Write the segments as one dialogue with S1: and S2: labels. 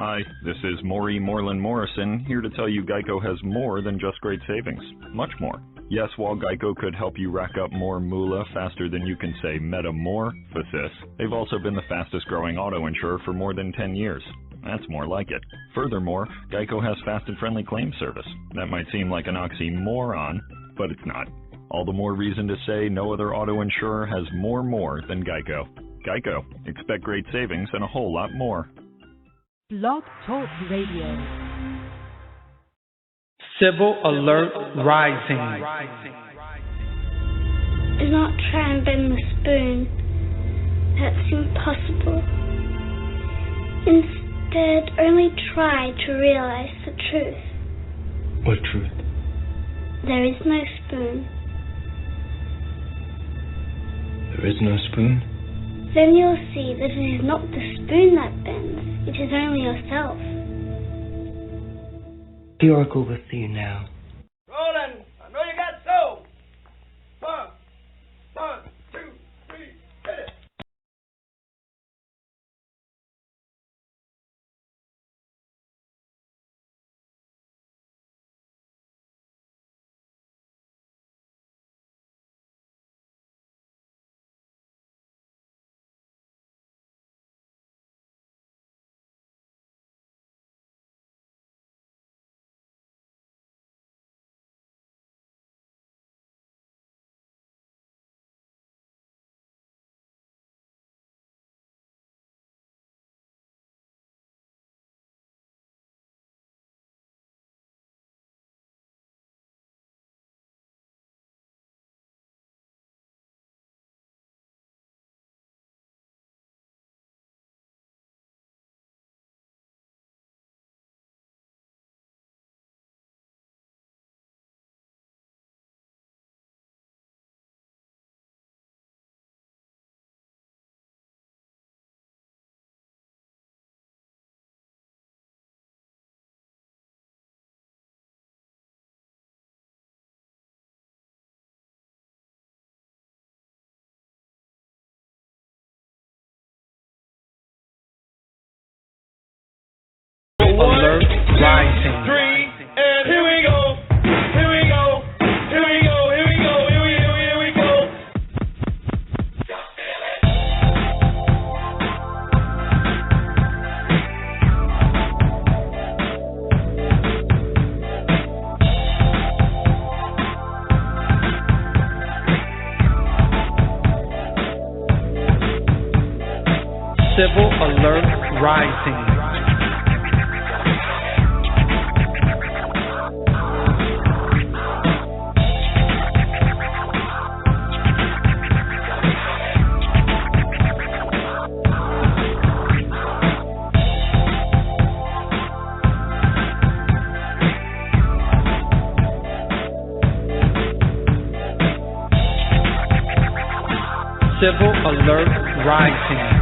S1: Hi, this is Maury Moreland Morrison, here to tell you Geico has more than just great savings. Much more. Yes, while Geico could help you rack up more moolah faster than you can say metamorphosis, they've also been the fastest growing auto insurer for more than 10 years. That's more like it. Furthermore, Geico has fast and friendly claim service. That might seem like an oxymoron, but it's not. All the more reason to say no other auto insurer has more than Geico. Geico. Expect great savings and a whole lot more.
S2: Blog Talk Radio.
S3: Civil alert rising.
S4: Do not try and bend the spoon. That's impossible. Instead, only try to realize the truth.
S5: What truth?
S4: There is no spoon.
S5: There is no spoon?
S4: Then you'll see that it is not the spoon that bends. It is only yourself.
S5: The oracle will see you now.
S6: Roland, I know you got soul. 1, 2, 3, hit it.
S3: Alert rising.
S6: 3, and here we go. Here we go. Here we go. Here we go. Here we go.
S3: Civil alert rising. Civil alert rising.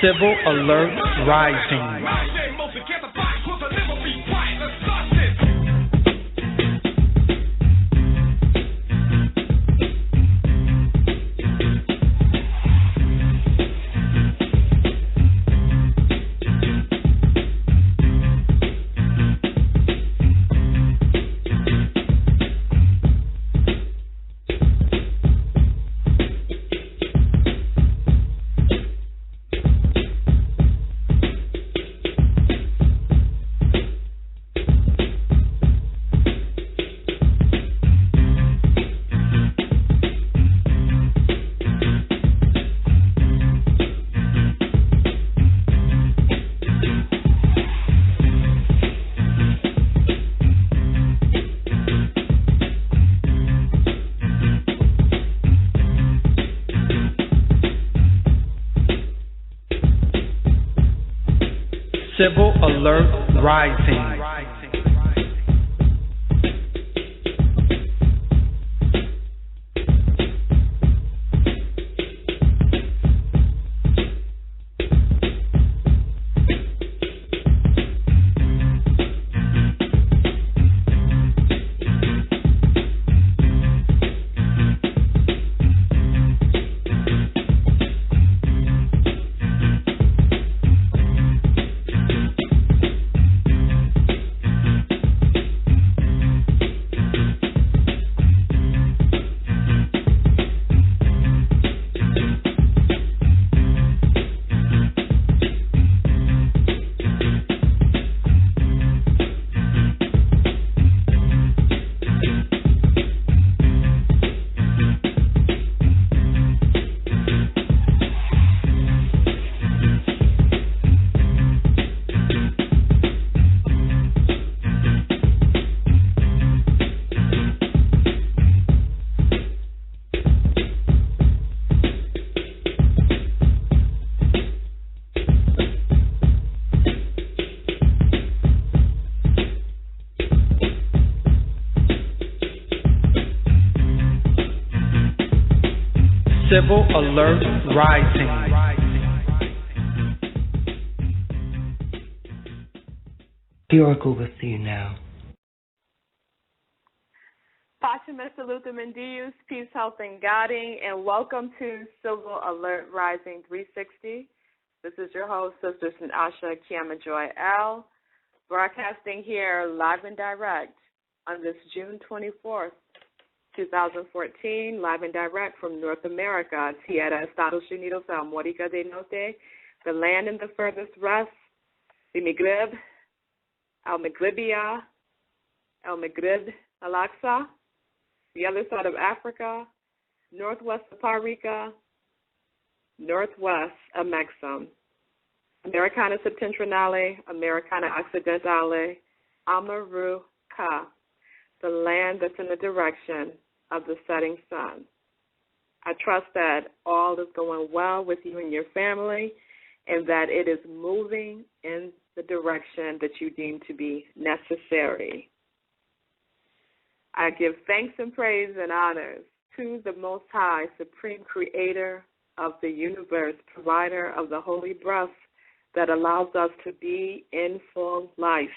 S3: Civil alert rising. Civil Alert Rising. Civil Alert Rising.
S5: The Oracle will see you now.
S7: Pacem Salutum and Deus, peace, health, and guiding, and welcome to Civil Alert Rising 360. This is your host, Sister SentAsha KeyAma-Joy L, broadcasting here live and direct on this June 24th, 2014, live and direct from North America, Tierra Estados Unidos, América del Norte, the land in the furthest west, the Maghreb, Al-Maghribia, Al-Maghrib, Al-Aqsa, the other side of Africa, northwest of Puerto Rico, northwest of Maxim, Americana Septentrionale, Americana Occidentale, Amaruca, the land that's in the direction of the setting sun. I trust that all is going well with you and your family and that it is moving in the direction that you deem to be necessary. I give thanks and praise and honors to the Most High, Supreme Creator of the universe, provider of the holy breath that allows us to be in full life.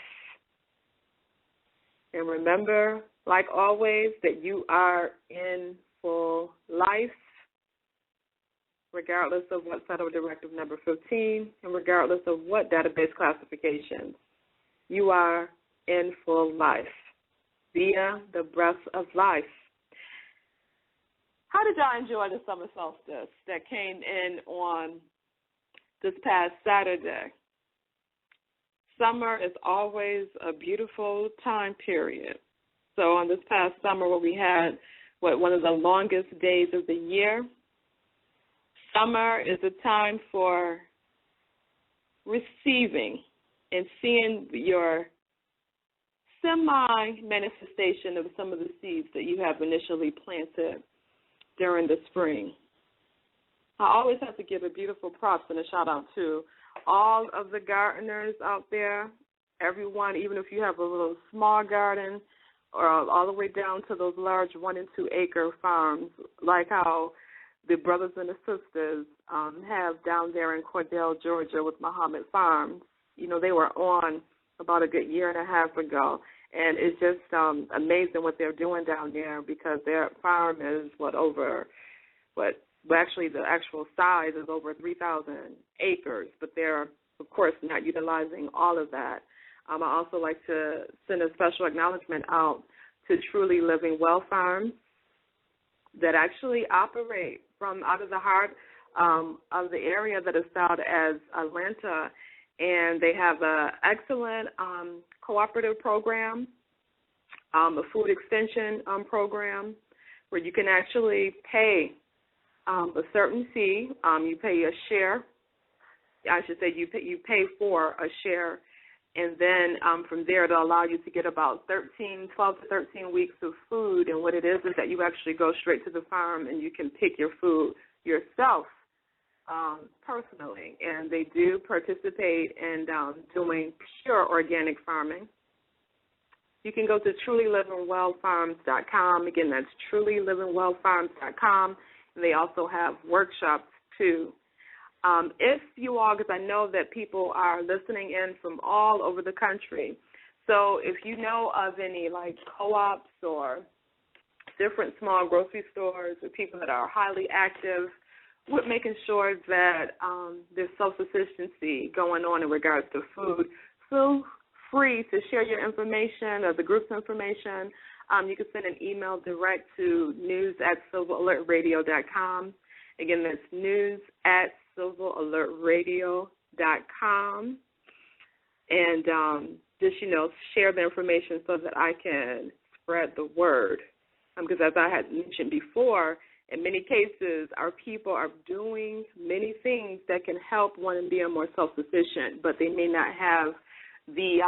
S7: And remember, like always, that you are in full life, regardless of what Federal Directive number 15, and regardless of what database classifications. You are in full life via the breath of life. How did y'all enjoy the summer solstice that came in on this past Saturday? Summer is always a beautiful time period. So on this past summer where we had one of the longest days of the year, summer is a time for receiving and seeing your semi-manifestation of some of the seeds that you have initially planted during the spring. I always have to give a beautiful props and a shout-out to all of the gardeners out there, everyone, even if you have a little small garden or all the way down to those large 1 and 2 acre farms, like how the brothers and the sisters have down there in Cordell, Georgia with Muhammad Farms. You know, they were on about a good year and a half ago, and it's just amazing what they're doing down there because their farm is actually the actual size is over 3,000 acres, but they're, of course, not utilizing all of that. I also like to send a special acknowledgement out to Truly Living Well Farms that actually operate from out of the heart of the area that is styled as Atlanta, and they have an excellent cooperative program, a food extension program where you can actually pay a certain fee. You pay a share. I should say you pay for a share, and then from there it'll allow you to get about 12 to 13 weeks of food. And what it is that you actually go straight to the farm and you can pick your food yourself personally, and they do participate in doing pure organic farming. You can go to trulylivingwellfarms.com. Again, that's trulylivingwellfarms.com. And they also have workshops, too. If you all, because I know that people are listening in from all over the country, so if you know of any, like, co-ops or different small grocery stores or people that are highly active with making sure that there's self-sufficiency going on in regards to food, feel free to share your information or the group's information. You can send an email direct to news@civilalertradio.com. Again, that's news@civilalertradio.com. And just, share the information so that I can spread the word. Because as I had mentioned before, in many cases, our people are doing many things that can help one and be more self-sufficient, but they may not have the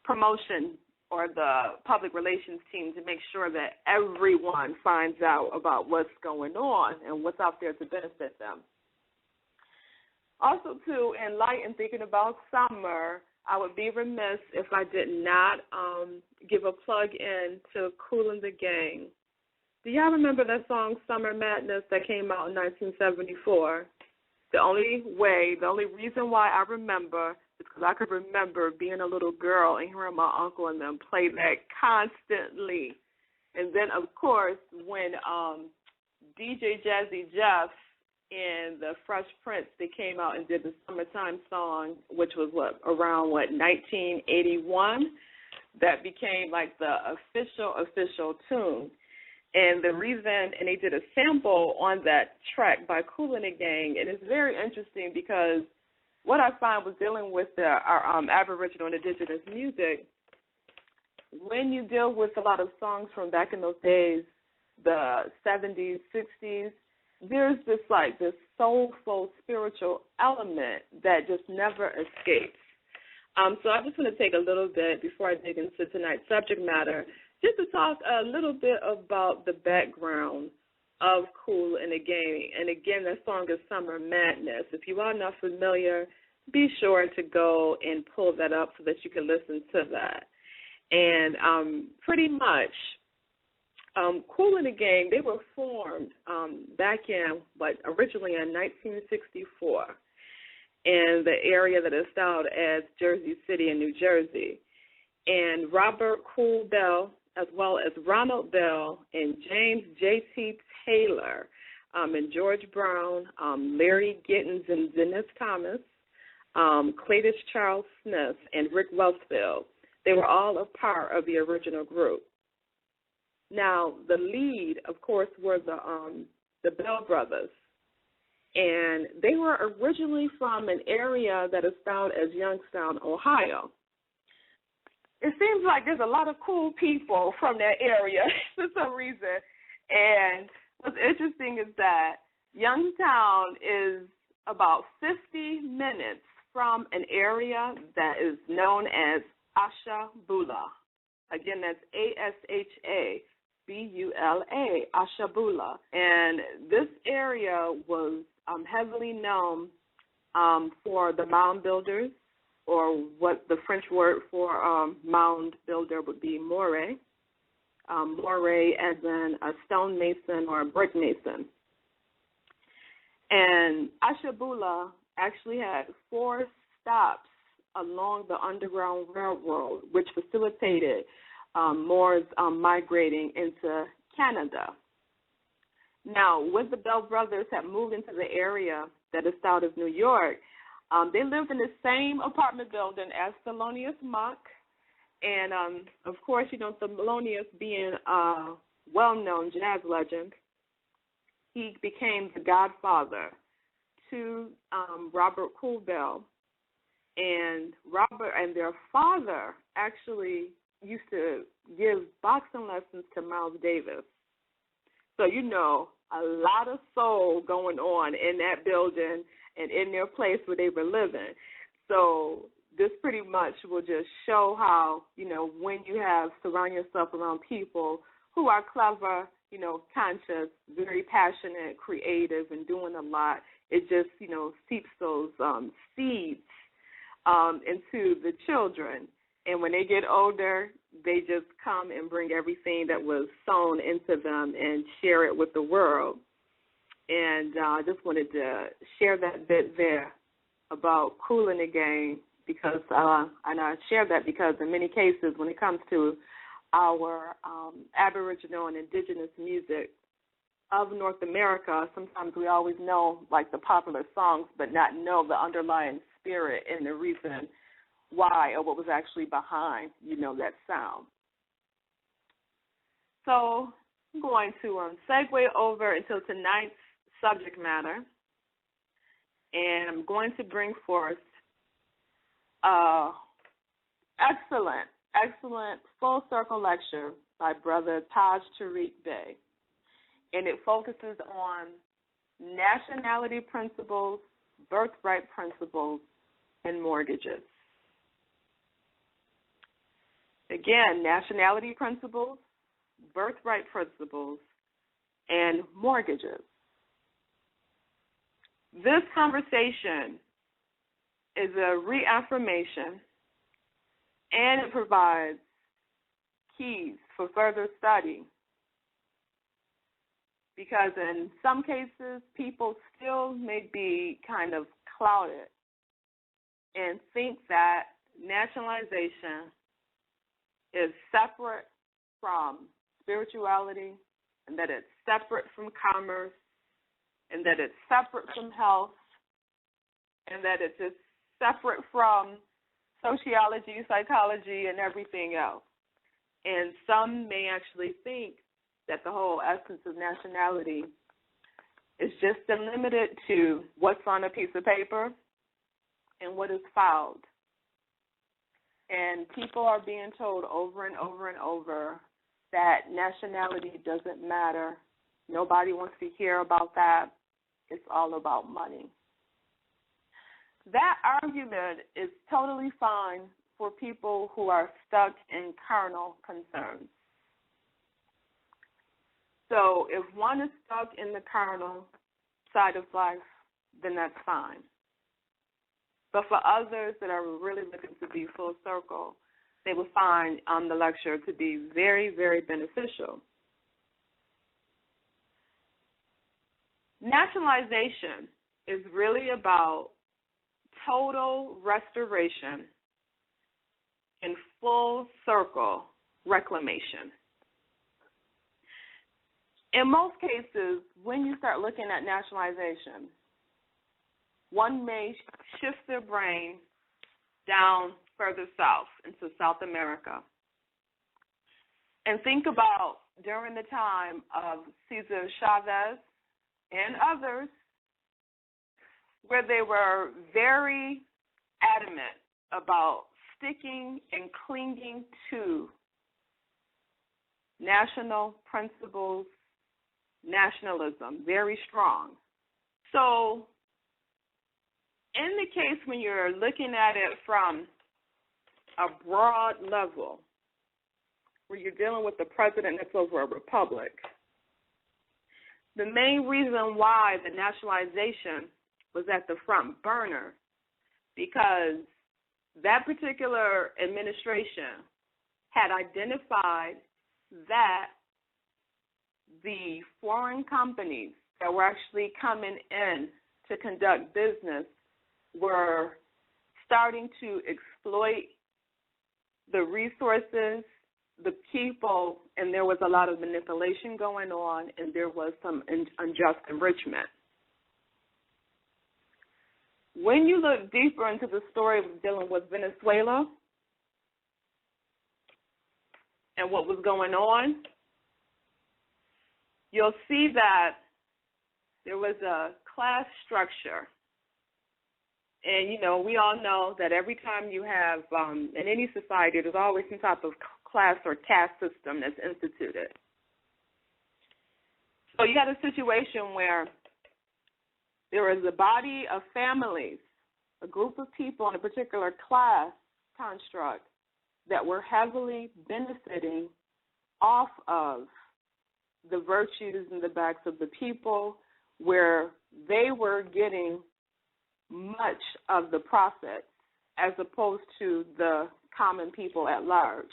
S7: promotion or the public relations team to make sure that everyone finds out about what's going on and what's out there to benefit them. Also, too, in light and thinking about summer, I would be remiss if I did not give a plug in to Kool and the Gang. Do y'all remember that song, Summer Madness, that came out in 1974? The only reason why I remember is because I could remember being a little girl and hearing my uncle and them play that constantly. And then, of course, when DJ Jazzy Jeff and the Fresh Prince, they came out and did the Summertime song, which was, around 1981? That became, like, the official tune. And the reason, and they did a sample on that track by Kool and the Gang, and it's very interesting because what I find was dealing with our Aboriginal and Indigenous music, when you deal with a lot of songs from back in those days, the 70s, 60s, there's this soulful, spiritual element that just never escapes. So I just want to take a little bit before I dig into tonight's subject matter, just to talk a little bit about the background of Kool and the Gang. And again, that song is Summer Madness. If you are not familiar, be sure to go and pull that up so that you can listen to that. And pretty much, Kool and the Gang, they were formed back in, originally in 1964 in the area that is styled as Jersey City in New Jersey. And Robert Kool Bell, as well as Ronald Bell and James J.T. Taylor and George Brown, Larry Gittins and Dennis Thomas, Cletus Charles Smith, and Rick Westfield. They were all a part of the original group. Now, the lead, of course, were the Bell brothers. And they were originally from an area that is styled as Youngstown, Ohio. It seems like there's a lot of cool people from that area for some reason. And what's interesting is that Youngstown is about 50 minutes from an area that is known as Ashtabula. Again, that's Ashtabula, Ashtabula. And this area was heavily known for the mound builders, or what the French word for mound builder would be moire. Moire as in a stone mason or a brick mason. And Ashtabula actually had 4 stops along the Underground Railroad, which facilitated Moors migrating into Canada. Now, when the Bell brothers had moved into the area that is styled as New York, they lived in the same apartment building as Thelonious Monk. And, of course, Thelonious being a well-known jazz legend, he became the godfather to Robert Kool Bell. And Robert and their father actually used to give boxing lessons to Miles Davis. So, a lot of soul going on in that building and in their place where they were living. So this pretty much will just show how, when you surround yourself around people who are clever, conscious, very passionate, creative, and doing a lot, it just, seeps those seeds into the children. And when they get older, they just come and bring everything that was sown into them and share it with the world. And I just wanted to share that bit there about cooling the game, because and I share that because in many cases when it comes to our Aboriginal and Indigenous music of North America, sometimes we always know like the popular songs but not know the underlying spirit and the reason why or what was actually behind, that sound. So I'm going to segue over into tonight's subject matter, and I'm going to bring forth excellent full circle lecture by Brother Taj Tarik Bey, and it focuses on nationality principles, birthright principles, and mortgages. Again, nationality principles, birthright principles, and mortgages. This conversation is a reaffirmation, and it provides keys for further study, because in some cases people still may be kind of clouded and think that nationalization is separate from spirituality, and that it's separate from commerce, and that it's separate from health, and that it's just separate from sociology, psychology, and everything else. And some may actually think that the whole essence of nationality is just limited to what's on a piece of paper and what is filed. And people are being told over and over and over that nationality doesn't matter. Nobody wants to hear about that. It's all about money. That argument is totally fine for people who are stuck in carnal concerns. So if one is stuck in the carnal side of life, then that's fine. But for others that are really looking to be full circle, they will find the lecture to be very, very beneficial. Nationalization is really about total restoration and full circle reclamation. In most cases, when you start looking at nationalization, one may shift their brain down further south into South America and think about during the time of Hugo Chavez and others, where they were very adamant about sticking and clinging to national principles, nationalism, very strong. So in the case when you're looking at it from a broad level, where you're dealing with the president that's over a republic, the main reason why the nationalization was at the front burner, because that particular administration had identified that the foreign companies that were actually coming in to conduct business were starting to exploit the resources, the people, and there was a lot of manipulation going on, and there was some unjust enrichment. When you look deeper into the story of dealing with Venezuela and what was going on, you'll see that there was a class structure. And, we all know that every time you have, in any society, there's always some type of class or caste system that's instituted. So you had a situation where there was a body of families, a group of people in a particular class construct that were heavily benefiting off of the virtues and the backs of the people, where they were getting much of the profit as opposed to the common people at large.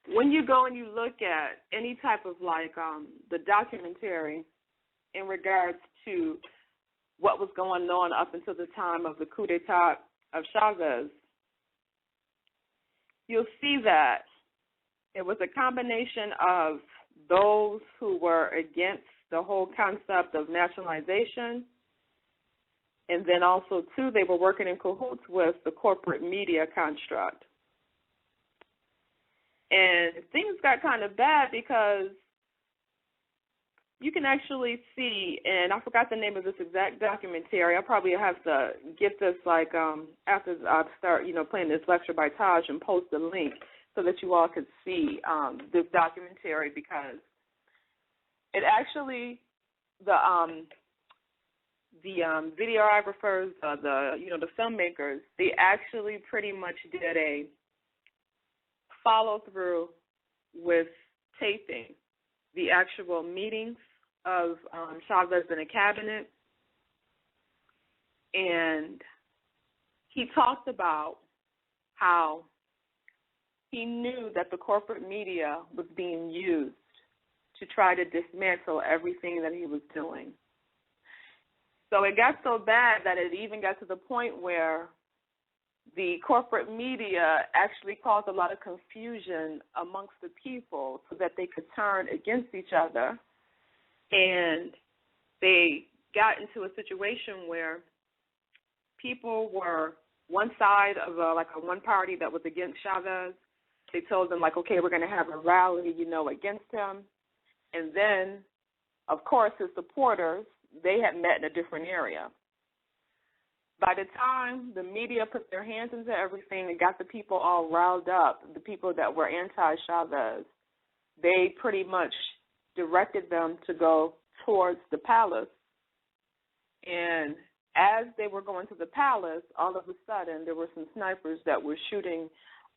S7: When you go and you look at any type of the documentary in regards to what was going on up until the time of the coup d'etat of Chavez, you'll see that it was a combination of those who were against the whole concept of nationalization, and then also, too, they were working in cahoots with the corporate media construct. And things got kind of bad because you can actually see, and I forgot the name of this exact documentary. I'll probably have to get this after I start, playing this lecture by Taj and post a link so that you all could see this documentary, because it actually, the videographers, the filmmakers, they actually pretty much did a follow through with taping the actual meetings of Chavez in the cabinet, and he talked about how he knew that the corporate media was being used to try to dismantle everything that he was doing. So it got so bad that it even got to the point where the corporate media actually caused a lot of confusion amongst the people so that they could turn against each other. And they got into a situation where people were one side of one party that was against Chavez. They told them, okay, we're going to have a rally, against him. And then, of course, his supporters, they had met in a different area. By the time the media put their hands into everything and got the people all riled up, the people that were anti-Chavez, they pretty much directed them to go towards the palace. And as they were going to the palace, all of a sudden there were some snipers that were shooting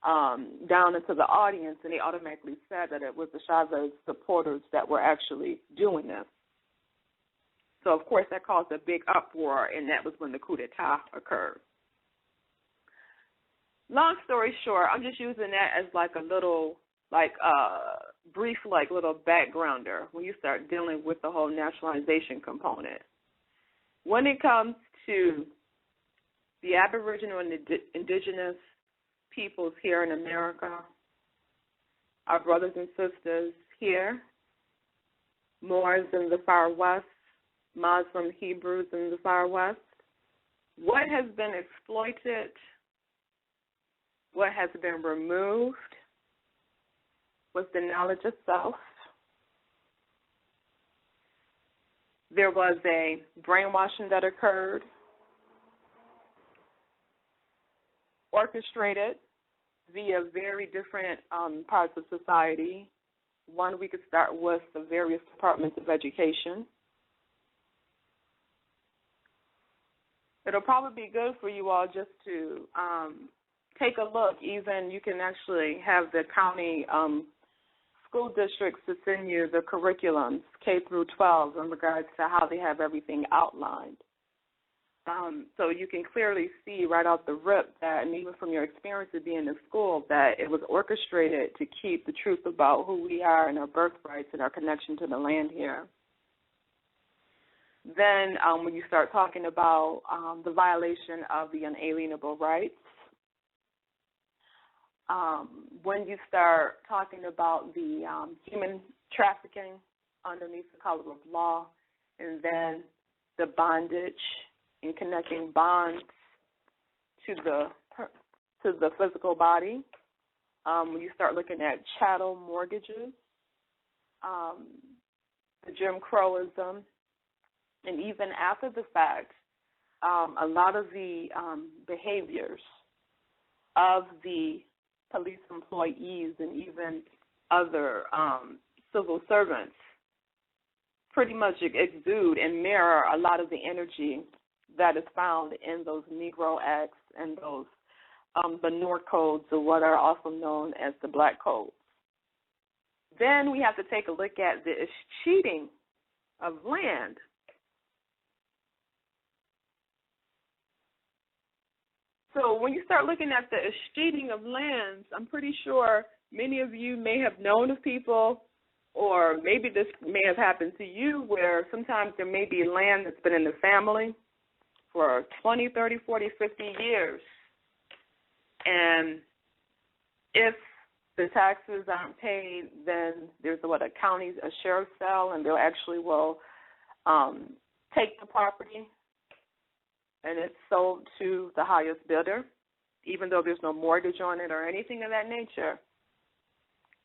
S7: down into the audience, and they automatically said that it was the Chavez supporters that were actually doing this. So, of course, that caused a big uproar, and that was when the coup d'etat occurred. Long story short, I'm just using that as a little, brief, little backgrounder when you start dealing with the whole nationalization component. When it comes to the Aboriginal and indigenous peoples here in America, our brothers and sisters here, Moors in the far west, Muslim Hebrews in the far west, what has been exploited, what has been removed was the knowledge of self. There was a brainwashing that occurred, orchestrated via very different parts of society. One, we could start with the various departments of education. It'll probably be good for you all just to take a look. Even you can actually have the county school districts to send you the curriculums, K through 12, in regards to how they have everything outlined. So you can clearly see right out the rip that, and even from your experience of being in school, that it was orchestrated to keep the truth about who we are and our birthrights and our connection to the land here. Then when you start talking about the violation of the unalienable rights, when you start talking about the human trafficking underneath the color of law, and then the bondage and connecting bonds to the physical body, when you start looking at chattel mortgages, the Jim Crowism, and even after the fact, a lot of the behaviors of the police employees and even other civil servants pretty much exude and mirror a lot of the energy that is found in those Negro Acts and those the North Codes, or what are also known as the Black Codes. Then we have to take a look at the cheating of land. So when you start looking at the escheating of lands, I'm pretty sure many of you may have known of people, or maybe this may have happened to you, where sometimes there may be land that's been in the family for 20, 30, 40, 50 years. And if the taxes aren't paid, then there's a sheriff's sale, and they'll actually will take the property, and it's sold to the highest bidder, even though there's no mortgage on it or anything of that nature,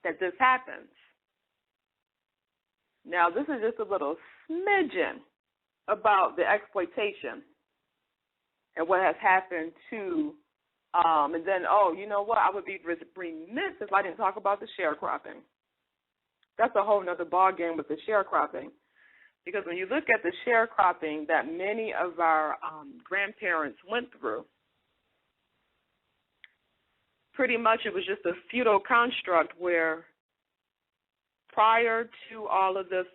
S7: that this happens. Now, this is just a little smidgen about the exploitation and what has happened to, and then, you know what, I would be remiss if I didn't talk about the sharecropping. That's a whole other ballgame with the sharecropping. Because when you look at the sharecropping that many of our grandparents went through, pretty much it was just a feudal construct where prior to all of this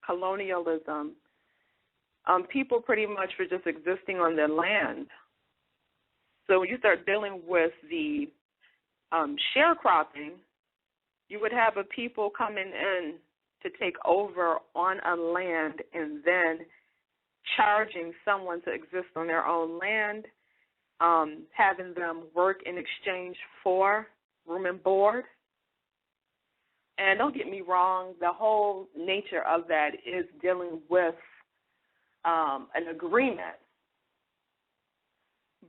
S7: colonialism, people pretty much were just existing on their land. So when you start dealing with the sharecropping, you would have a people coming in to take over on a land and then charging someone to exist on their own land, having them work in exchange for room and board. And don't get me wrong, the whole nature of that is dealing with an agreement.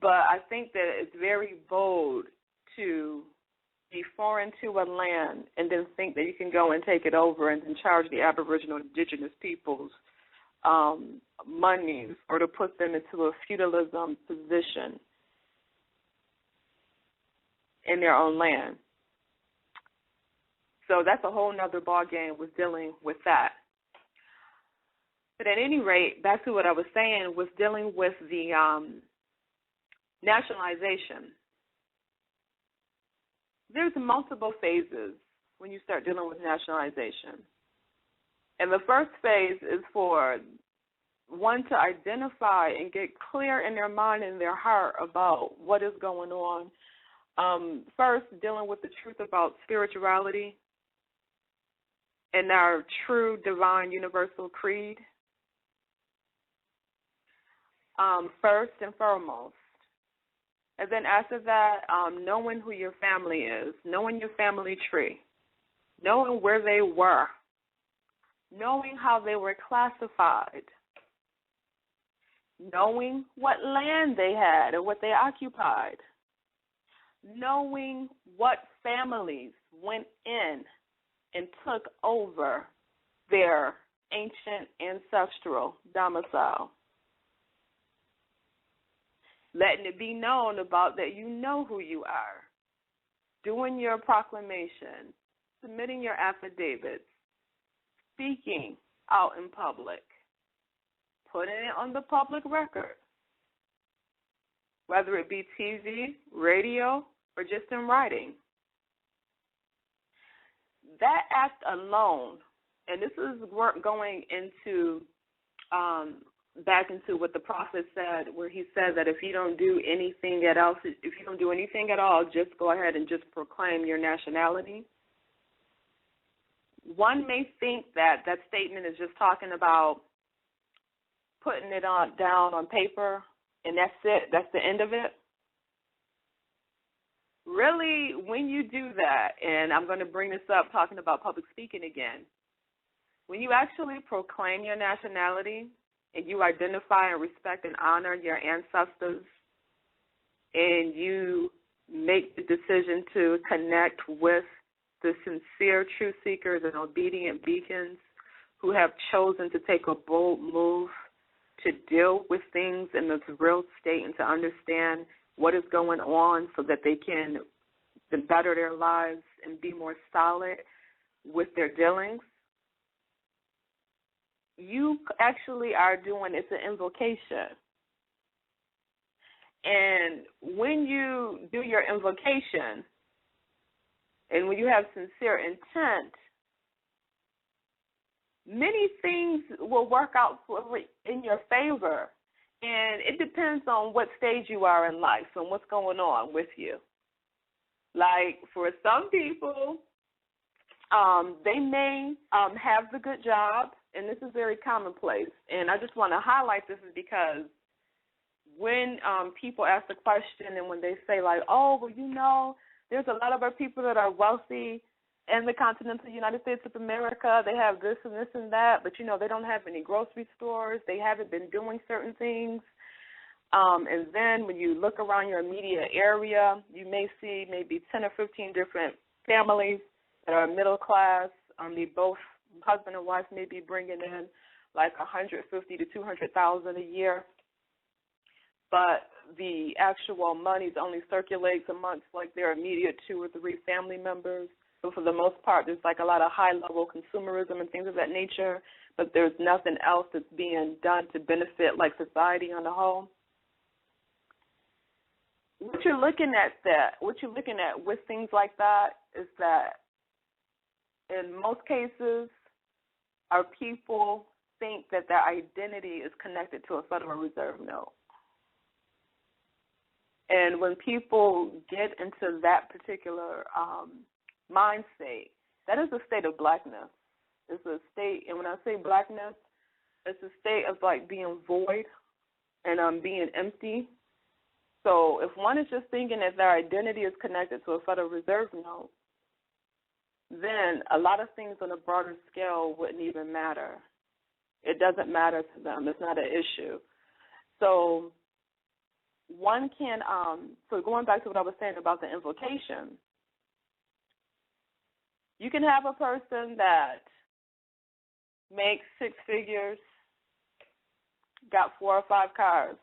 S7: But I think that it's very bold to be foreign to a land and then think that you can go and take it over and then charge the Aboriginal indigenous peoples monies, or to put them into a feudalism position in their own land. So that's a whole nother ballgame with dealing with that. But at any rate, back to what I was saying, was dealing with the nationalization. There's multiple phases when you start dealing with nationalization. And the first phase is for one to identify and get clear in their mind and their heart about what is going on. First, dealing with the truth about spirituality and our true divine universal creed. First and foremost. And then after that, knowing who your family is, knowing your family tree, knowing where they were, knowing how they were classified, knowing what land they had or what they occupied, knowing what families went in and took over their ancient ancestral domicile. Letting it be known about that you know who you are, doing your proclamation, submitting your affidavits, speaking out in public, putting it on the public record, whether it be TV, radio, or just in writing. That act alone, and this is going into back into what the prophet said, where he said that if you don't do anything at all, just go ahead and just proclaim your nationality. One may think that that statement is just talking about putting it down on paper, and that's it. That's the end of it. Really, when you do that, and I'm going to bring this up talking about public speaking again, when you actually proclaim your nationality, and you identify and respect and honor your ancestors, and you make the decision to connect with the sincere truth seekers and obedient beacons who have chosen to take a bold move to deal with things in this real state and to understand what is going on so that they can better their lives and be more solid with their dealings, you actually are doing, it's an invocation. And when you do your invocation and when you have sincere intent, many things will work out in your favor. And it depends on what stage you are in life and what's going on with you. Like for some people, they may have the good job, and this is very commonplace. And I just want to highlight this is because when people ask the question and when they say like, oh, well, you know, there's a lot of our people that are wealthy in the continental United States of America. They have this and this and that, but, you know, they don't have any grocery stores. They haven't been doing certain things. And then when you look around your immediate area, you may see maybe 10 or 15 different families that are middle class. They both, husband and wife, may be bringing in like $150,000 to $200,000 a year. But the actual money only circulates amongst like their immediate 2 or 3 family members. So for the most part, there's like a lot of high-level consumerism and things of that nature, but there's nothing else that's being done to benefit like society on the whole. What you're looking at with things like that is that in most cases, our people think that their identity is connected to a Federal Reserve note. And when people get into that particular mind state, that is a state of blackness. It's a state, and when I say blackness, it's a state of like being void and being empty. So if one is just thinking that their identity is connected to a Federal Reserve note, then a lot of things on a broader scale wouldn't even matter. It doesn't matter to them. It's not an issue. So one can, so going back to what I was saying about the invocation, you can have a person that makes 6 figures, got 4 or 5 cars,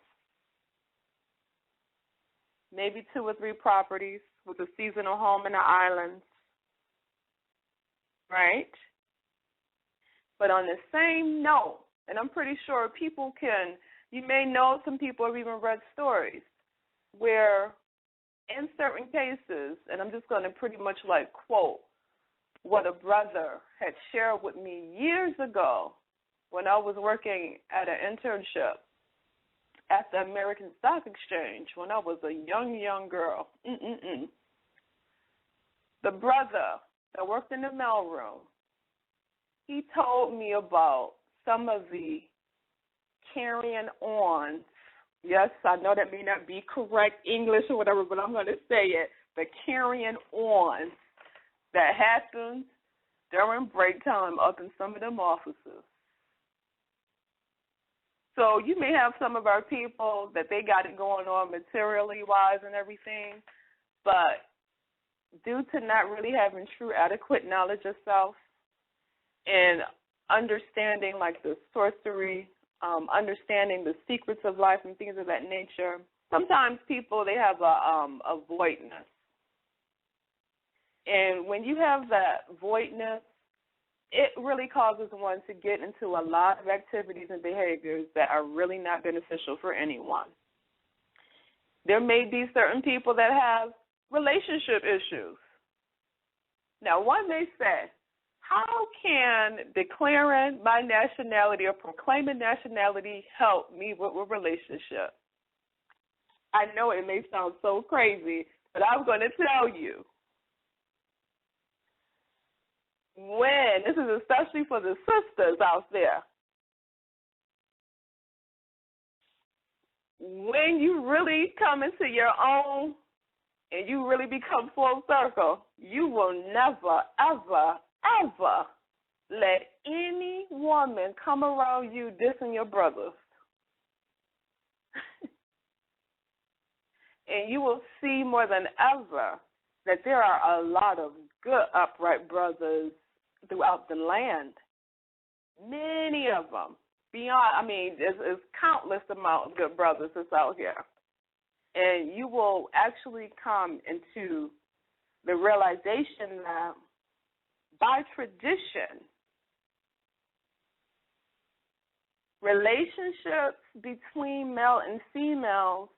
S7: maybe 2 or 3 properties with a seasonal home in the islands, right? But on the same note, and I'm pretty sure people can, you may know some people have even read stories where in certain cases, and I'm just going to pretty much like quote what a brother had shared with me years ago when I was working at an internship at the American Stock Exchange when I was a young girl. The brother that worked in the mailroom, he told me about some of the carrying on. Yes, I know that may not be correct English or whatever, but I'm going to say it. The carrying on that happens during break time up in some of them offices. So you may have some of our people that they got it going on materially wise and everything, but due to not really having true adequate knowledge of self and understanding like the sorcery, understanding the secrets of life and things of that nature, sometimes people, they have a voidness. And when you have that voidness, it really causes one to get into a lot of activities and behaviors that are really not beneficial for anyone. There may be certain people that have relationship issues. Now, one may say, how can declaring my nationality or proclaiming nationality help me with a relationship? I know it may sound so crazy, but I'm going to tell you. When, this is especially for the sisters out there, when you really come into your own and you really become full circle, you will never, ever, ever let any woman come around you dissing your brothers. And you will see more than ever that there are a lot of good, upright brothers throughout the land. Many of them. There's countless amount of good brothers that's out here. And you will actually come into the realization that by tradition, relationships between male and females,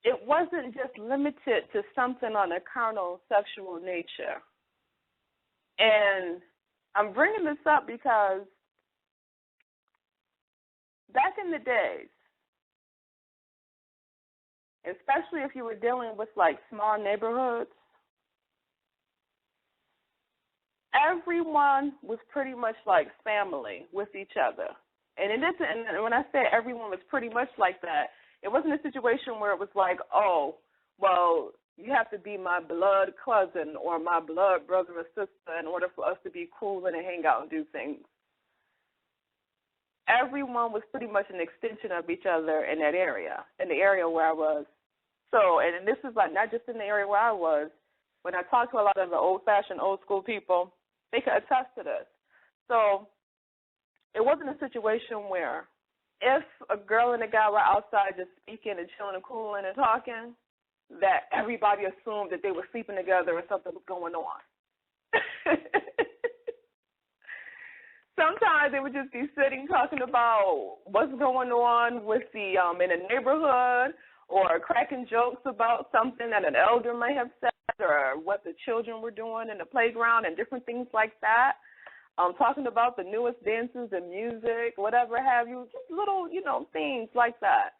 S7: it wasn't just limited to something on a carnal sexual nature. And I'm bringing this up because back in the days, especially if you were dealing with like small neighborhoods, everyone was pretty much like family with each other. And it isn't, and when I say everyone was pretty much like that, it wasn't a situation where it was like, oh, well, you have to be my blood cousin or my blood brother or sister in order for us to be cool and hang out and do things. Everyone was pretty much an extension of each other in that area, in the area where I was. So, and this is like not just in the area where I was. When I talked to a lot of the old-fashioned, old-school people, they could attest to this. So it wasn't a situation where if a girl and a guy were outside just speaking and chilling and cooling and talking, that everybody assumed that they were sleeping together or something was going on. Sometimes they would just be sitting talking about what's going on with the in the neighborhood, or cracking jokes about something that an elder may have said, or what the children were doing in the playground and different things like that. Talking about the newest dances and music, whatever have you, just little, things like that.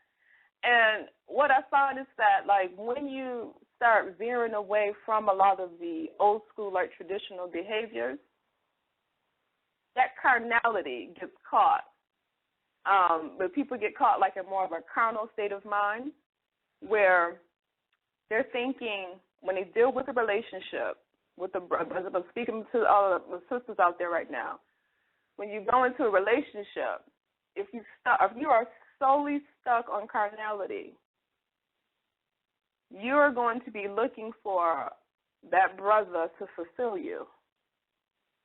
S7: And what I find is that, like, when you start veering away from a lot of the old school, like, traditional behaviors, that carnality gets caught. But people get caught, like, in more of a carnal state of mind, where they're thinking, when they deal with a relationship, I'm speaking to all the sisters out there right now, when you go into a relationship, if you are solely stuck on carnality, you're going to be looking for that brother to fulfill you.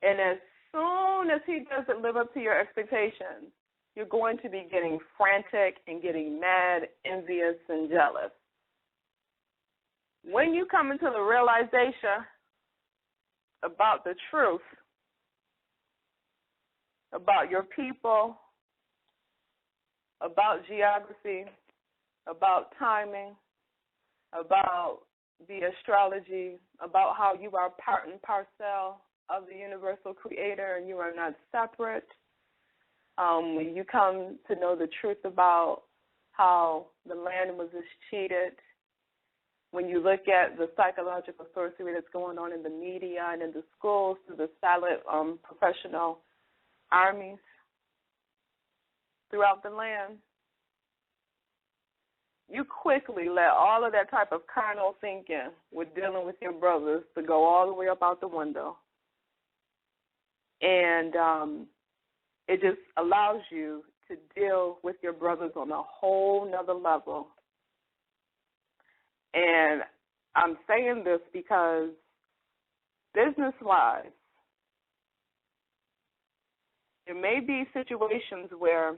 S7: And as soon as he doesn't live up to your expectations, you're going to be getting frantic and getting mad, envious, and jealous. When you come into the realization about the truth, about your people, about geography, about timing, about the astrology, about how you are part and parcel of the universal creator and you are not separate, when you come to know the truth about how the land was just cheated, when you look at the psychological sorcery that's going on in the media and in the schools through the silent professional armies throughout the land, you quickly let all of that type of carnal thinking with dealing with your brothers to go all the way up out the window. And it just allows you to deal with your brothers on a whole nother level. And I'm saying this because business-wise, there may be situations where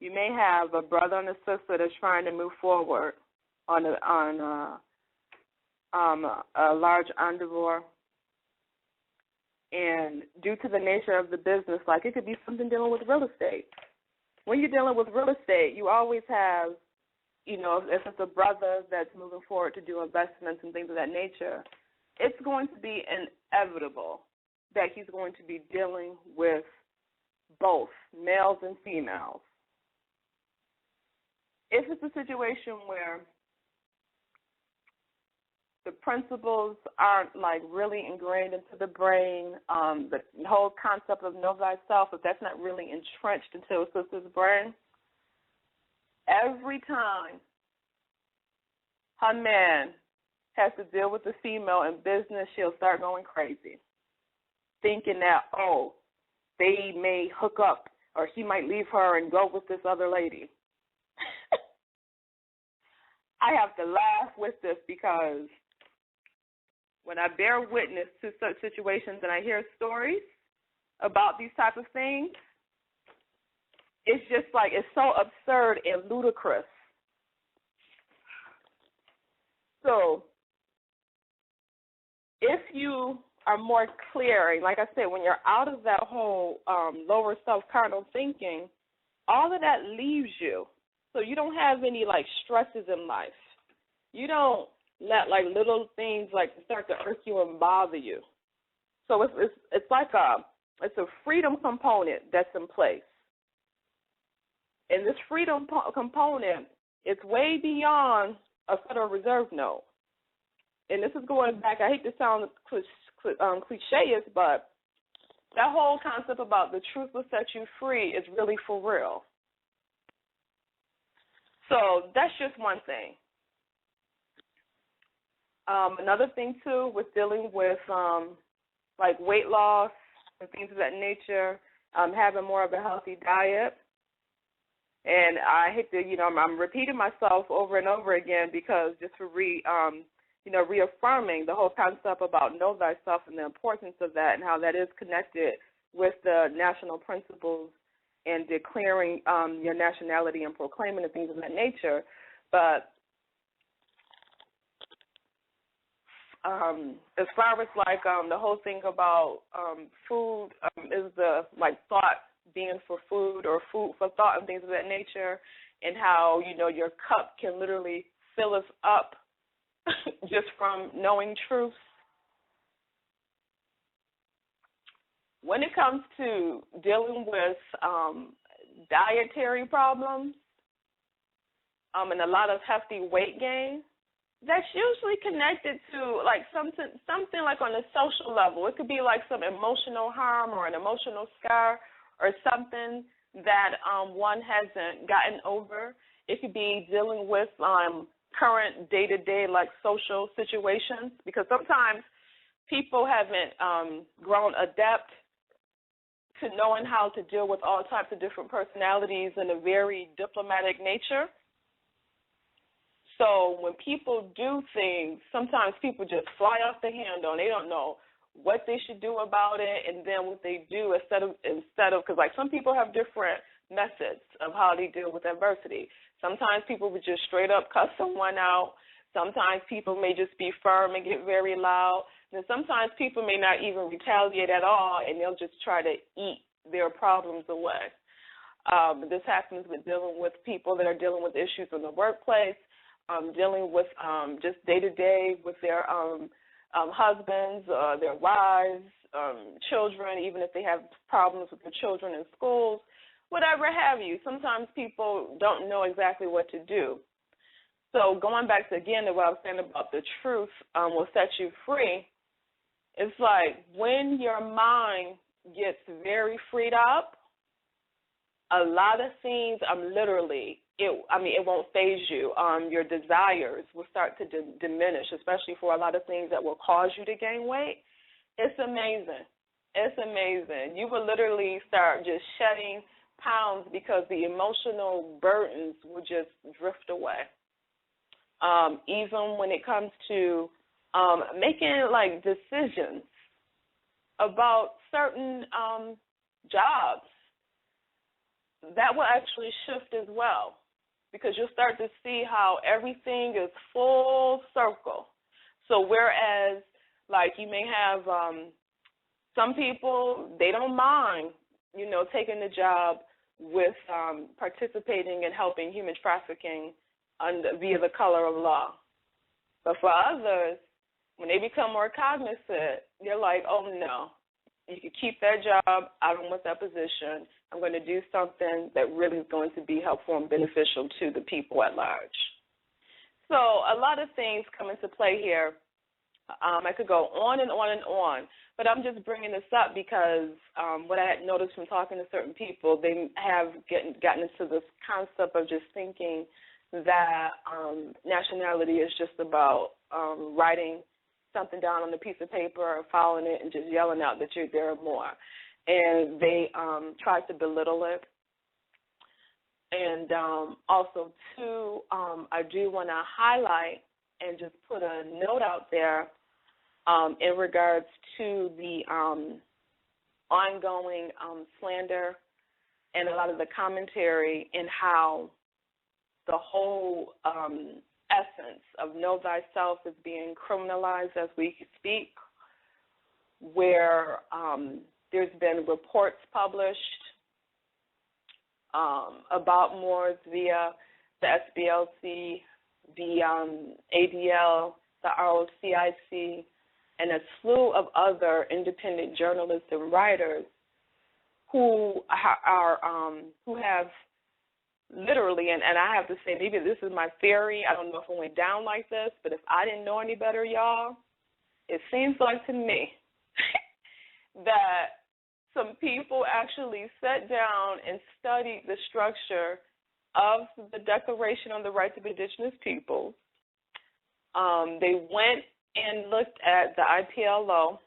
S7: you may have a brother and a sister that's trying to move forward on a large endeavor. And due to the nature of the business, like it could be something dealing with real estate. When you're dealing with real estate, you always have, if it's a brother that's moving forward to do investments and things of that nature, it's going to be inevitable that he's going to be dealing with both males and females. If it's a situation where the principles aren't like really ingrained into the brain, the whole concept of know thyself, if that's not really entrenched into a sister's brain, every time her man has to deal with the female in business, she'll start going crazy, thinking that, they may hook up or he might leave her and go with this other lady. I have to laugh with this because when I bear witness to such situations and I hear stories about these type of things, it's just like it's so absurd and ludicrous. So if you are more clear, like I said, when you're out of that whole lower self-carnal thinking, all of that leaves you. So you don't have any, like, stresses in life. You don't let, like, little things, like, start to irk you and bother you. So it's like it's a freedom component that's in place. And this freedom component is way beyond a Federal Reserve note. And this is going back, I hate to sound cliché, but that whole concept about the truth will set you free is really for real. So that's just one thing. Another thing, too, with dealing with, like weight loss and things of that nature, having more of a healthy diet. And I hate to, I'm repeating myself over and over again because just for reaffirming the whole concept about know thyself and the importance of that and how that is connected with the national principles and declaring your nationality and proclaiming and things of that nature. But as far as like the whole thing about food is the like thought being for food or food for thought and things of that nature, and how your cup can literally fill us up just from knowing truth. When it comes to dealing with dietary problems and a lot of hefty weight gain, that's usually connected to like something like on a social level. It could be like some emotional harm or an emotional scar or something that one hasn't gotten over. It could be dealing with current day-to-day like social situations, because sometimes people haven't grown adept to knowing how to deal with all types of different personalities in a very diplomatic nature. So when people do things, sometimes people just fly off the handle and they don't know what they should do about it, and then what they do instead of because like some people have different methods of how they deal with adversity. Sometimes people would just straight up cuss someone out. Sometimes people may just be firm and get very loud. And sometimes people may not even retaliate at all, and they'll just try to eat their problems away. This happens with dealing with people that are dealing with issues in the workplace, dealing with just day-to-day with their husbands, their wives, children, even if they have problems with their children in schools, whatever have you. Sometimes people don't know exactly what to do. So going back to, again, to what I was saying about the truth will set you free, it's like when your mind gets very freed up, a lot of things it won't faze you. Your desires will start to diminish, especially for a lot of things that will cause you to gain weight. It's amazing. It's amazing. You will literally start just shedding pounds because the emotional burdens will just drift away. Even when it comes to making like decisions about certain jobs, that will actually shift as well, because you'll start to see how everything is full circle. So whereas like you may have some people, they don't mind, taking the job with participating in helping human trafficking via the color of law. But for others, when they become more cognizant, they're like, oh, no, you can keep that job. I don't want that position. I'm going to do something that really is going to be helpful and beneficial to the people at large. So a lot of things come into play here. I could go on and on and on, but I'm just bringing this up because what I had noticed from talking to certain people, they have gotten into this concept of just thinking that nationality is just about writing something down on a piece of paper or following it and just yelling out that you're there more. And they try to belittle it. And also, too, I do want to highlight and just put a note out there in regards to the ongoing slander and a lot of the commentary and how the whole essence of know thyself is being criminalized as we speak, where there's been reports published about Moors via the SBLC, the ADL, the ROCIC, and a slew of other independent journalists and writers who have literally, and I have to say, maybe this is my theory. I don't know if it went down like this, but if I didn't know any better, y'all, it seems like to me that some people actually sat down and studied the structure of the Declaration on the Rights of Indigenous Peoples. They went and looked at the IPLO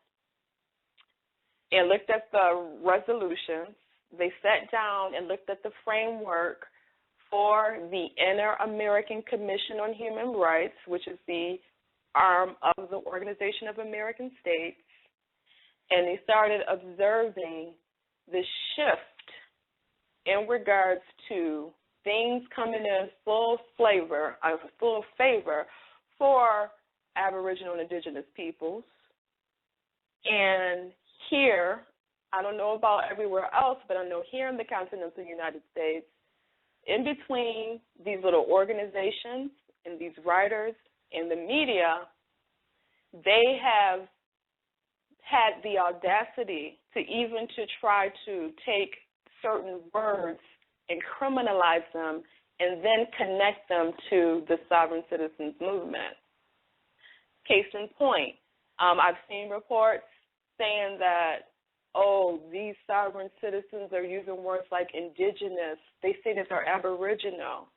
S7: and looked at the resolutions. They sat down and looked at the framework for the Inter-American Commission on Human Rights, which is the arm of the Organization of American States, and they started observing the shift in regards to things coming in full favor for Aboriginal and Indigenous peoples. And here, I don't know about everywhere else, but I know here in the continental United States, in between these little organizations and these writers and the media, they have had the audacity to even to try to take certain words and criminalize them and then connect them to the sovereign citizens movement. Case in point, I've seen reports saying that, oh, these sovereign citizens are using words like indigenous. They say that they're Aboriginal.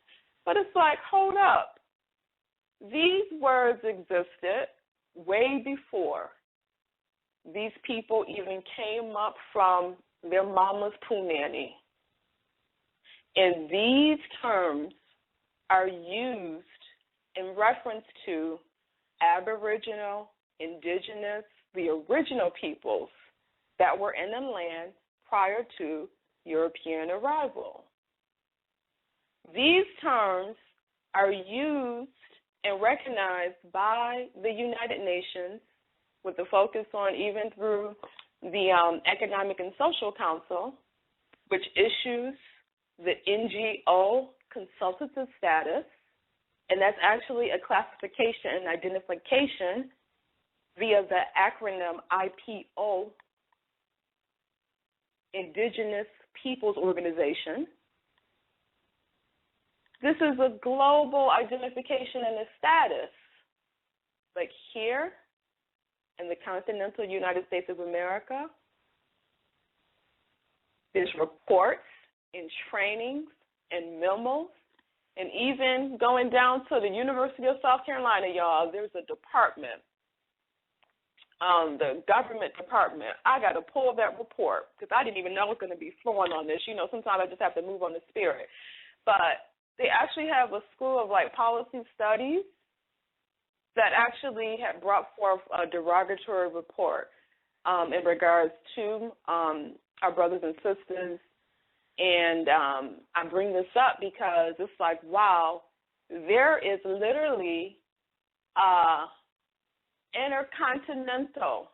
S7: But it's like, hold up. These words existed way before these people even came up from their mama's punani. And these terms are used in reference to Aboriginal, indigenous, the original peoples that were in the land prior to European arrival. These terms are used and recognized by the United Nations with the focus on even through the Economic and Social Council, which issues the NGO consultative status, and that's actually a classification and identification via the acronym IPO, Indigenous Peoples Organization. This is a global identification and a status. Like here in the continental United States of America, there's reports and trainings and memos, and even going down to the University of South Carolina, y'all, there's a department, the government department. I got to pull that report because I didn't even know it was going to be flowing on this. You know, sometimes I just have to move on the spirit. But they actually have a school of, like, policy studies that actually had brought forth a derogatory report in regards to our brothers and sisters. And I bring this up because it's like, wow, there is literally intercontinental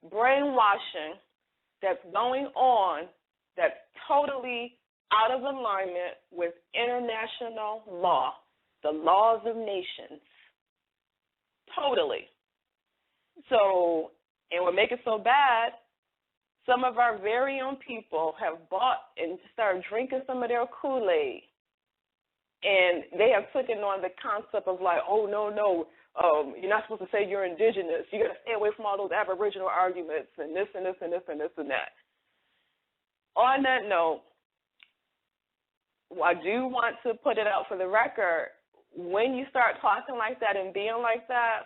S7: brainwashing that's going on that's totally out of alignment with international law, the laws of nations. Totally. So, and what makes it so bad, some of our very own people have bought and started drinking some of their Kool-Aid. And they have taken on the concept of like, oh, no, you're not supposed to say you're indigenous. You got to stay away from all those Aboriginal arguments and this and this and this and this and that. On that note, I do want to put it out for the record, when you start talking like that and being like that,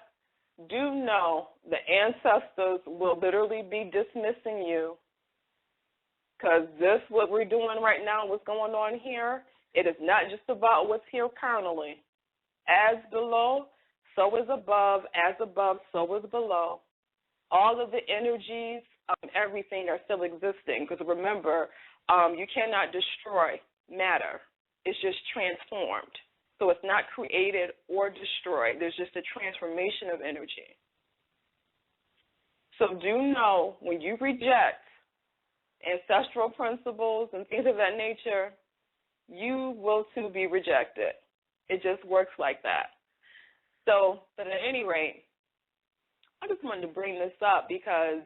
S7: do know the ancestors will literally be dismissing you, because this, what we're doing right now, what's going on here, it is not just about what's here carnally. As below, so is above. As above, so is below. All of the energies of everything are still existing, because remember, you cannot destroy matter. It's just transformed. So it's not created or destroyed. There's just a transformation of energy. So do know, when you reject ancestral principles and things of that nature, you will too be rejected. It just works like that. So, but at any rate, I just wanted to bring this up because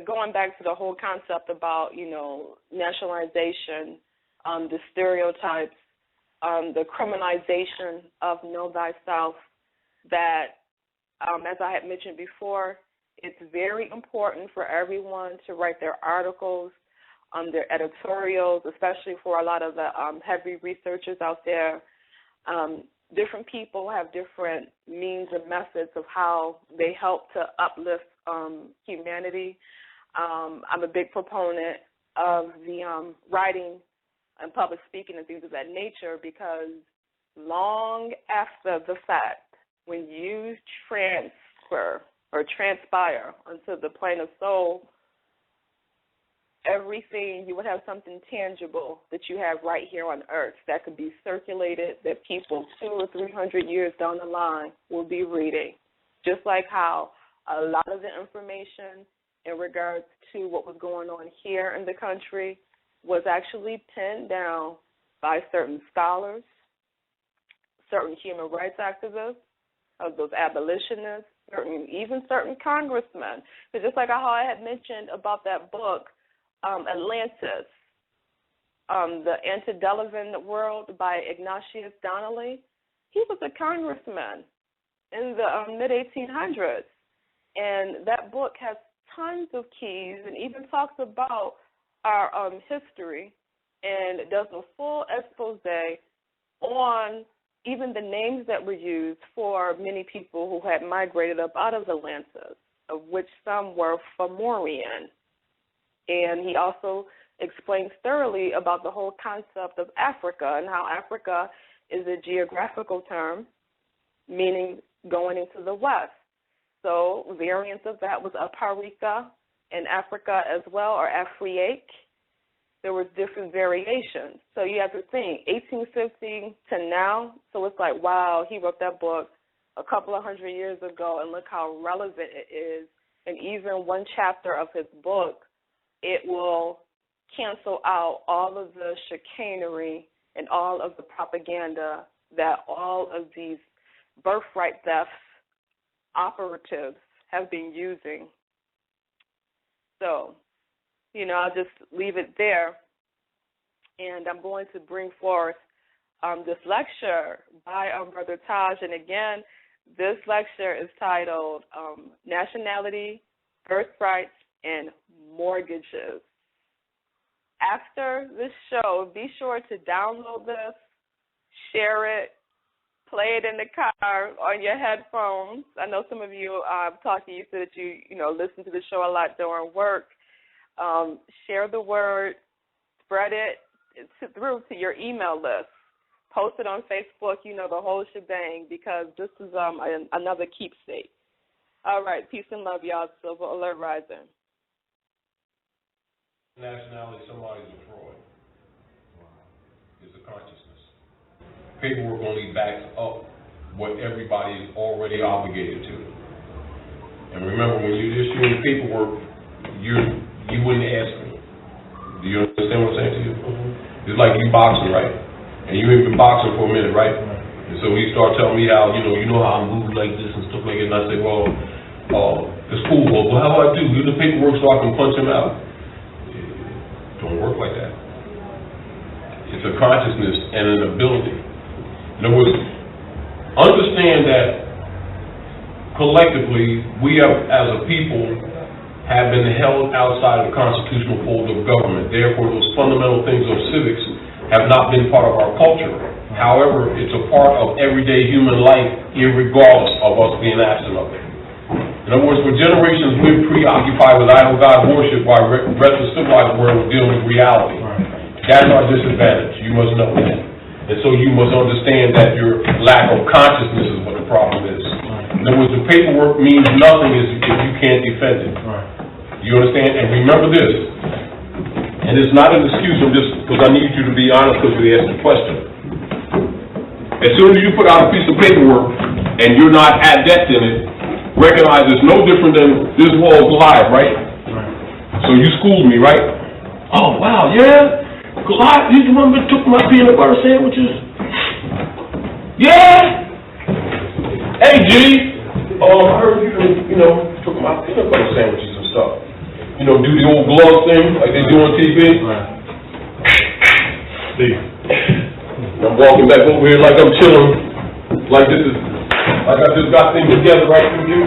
S7: going back to the whole concept about, nationalization, the stereotypes, the criminalization of know thyself, that, as I had mentioned before, it's very important for everyone to write their articles, their editorials, especially for a lot of the heavy researchers out there. Different people have different means and methods of how they help to uplift humanity. I'm a big proponent of the writing and public speaking and things of that nature, because long after the fact, when you transfer or transpire onto the plane of soul, everything, you would have something tangible that you have right here on earth that could be circulated, that people 200 or 300 years down the line will be reading. Just like how a lot of the information in regards to what was going on here in the country was actually penned down by certain scholars, certain human rights activists, those abolitionists, even certain congressmen. So just like how I had mentioned about that book, Atlantis, the Antediluvian World by Ignatius Donnelly, he was a congressman in the mid-1800s. And that book has tons of keys and even talks about our history and does a full expose on even the names that were used for many people who had migrated up out of Atlantis, of which some were Fomorian. And he also explains thoroughly about the whole concept of Africa and how Africa is a geographical term, meaning going into the west. So variants of that was Aparika in Africa as well, or Afrique. There were different variations. So you have to think, 1850 to now, so it's like, wow, he wrote that book a couple of hundred years ago, and look how relevant it is. And even one chapter of his book, it will cancel out all of the chicanery and all of the propaganda that all of these birthright thefts operatives have been using. So, I'll just leave it there. And I'm going to bring forth this lecture by Brother Taj. And again, this lecture is titled Nationality, Birthrights, and Mortgages. After this show, be sure to download this, share it, play it in the car on your headphones. I know some of you talked to you so that you listen to the show a lot during work. Share the word, spread it through to your email list. Post it on Facebook, the whole shebang, because this is another keepsake. All right, peace and love, y'all. Silver Alert Rising.
S8: Nationality, somebody's a fraud. It's a consciousness. Paperwork only backs up what everybody is already obligated to. And remember, when you're issuing paperwork, you wouldn't ask me. Do you understand what I'm saying to you? It's like you boxing, right? And you ain't been boxing for a minute, right? And so he started telling me how, you know how I move like this and stuff like that. And I say, well, it's cool. Well, how do I do? Do the paperwork so I can punch him out. It don't work like that. It's a consciousness and an ability. In other words, understand that collectively, we have, as a people, have been held outside of the constitutional fold of government. Therefore, those fundamental things of civics have not been part of our culture. However, it's a part of everyday human life, irregardless of us being absent of it. In other words, for generations, we've been preoccupied with idol God worship while the rest of the civilized world was dealing with reality. That's our disadvantage. You must know that. And so you must understand that your lack of consciousness is what the problem is. In other words, the paperwork means nothing if you can't defend it. You understand? And remember this, and it's not an excuse, because I need you to be honest because you asked the question. As soon as you put out a piece of paperwork and you're not adept in it, recognize it's no different than this wall's Goliath, right? So you schooled me, right? Oh, wow, yeah? Goliath, you remember took my peanut butter sandwiches? Yeah? Hey, Hey, G, I heard you took my peanut butter sandwiches and stuff. Do the old glove thing like they do on TV. I'm walking back over here like I'm chilling, like this is, like I just got things together right from you.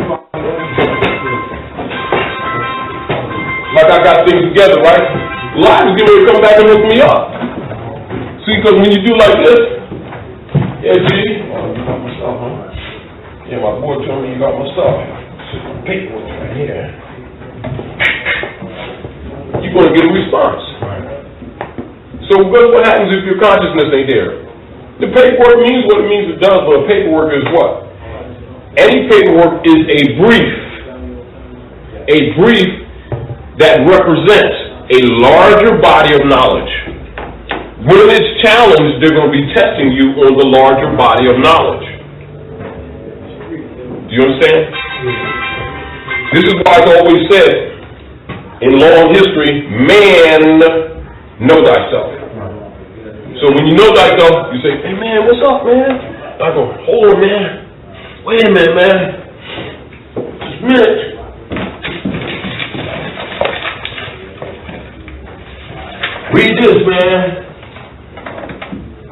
S8: Like I got things together, right? Life is getting ready to come back and look me up. See, because when you do like this, yeah, G, you got my stuff, huh? Yeah, my boy told me you got my stuff. Paperwork right here. You're going to get a response. So what happens if your consciousness ain't there? The paperwork means what it means it does, but paperwork is what? Any paperwork is a brief that represents a larger body of knowledge. When it's challenged, they're going to be testing you on the larger body of knowledge. Do you understand? This is why it's always said in long history, man, know thyself. So when you know thyself, you say, hey man, what's up, man? I go, hold on, man. Wait a minute, man. Just a minute. Read this, man.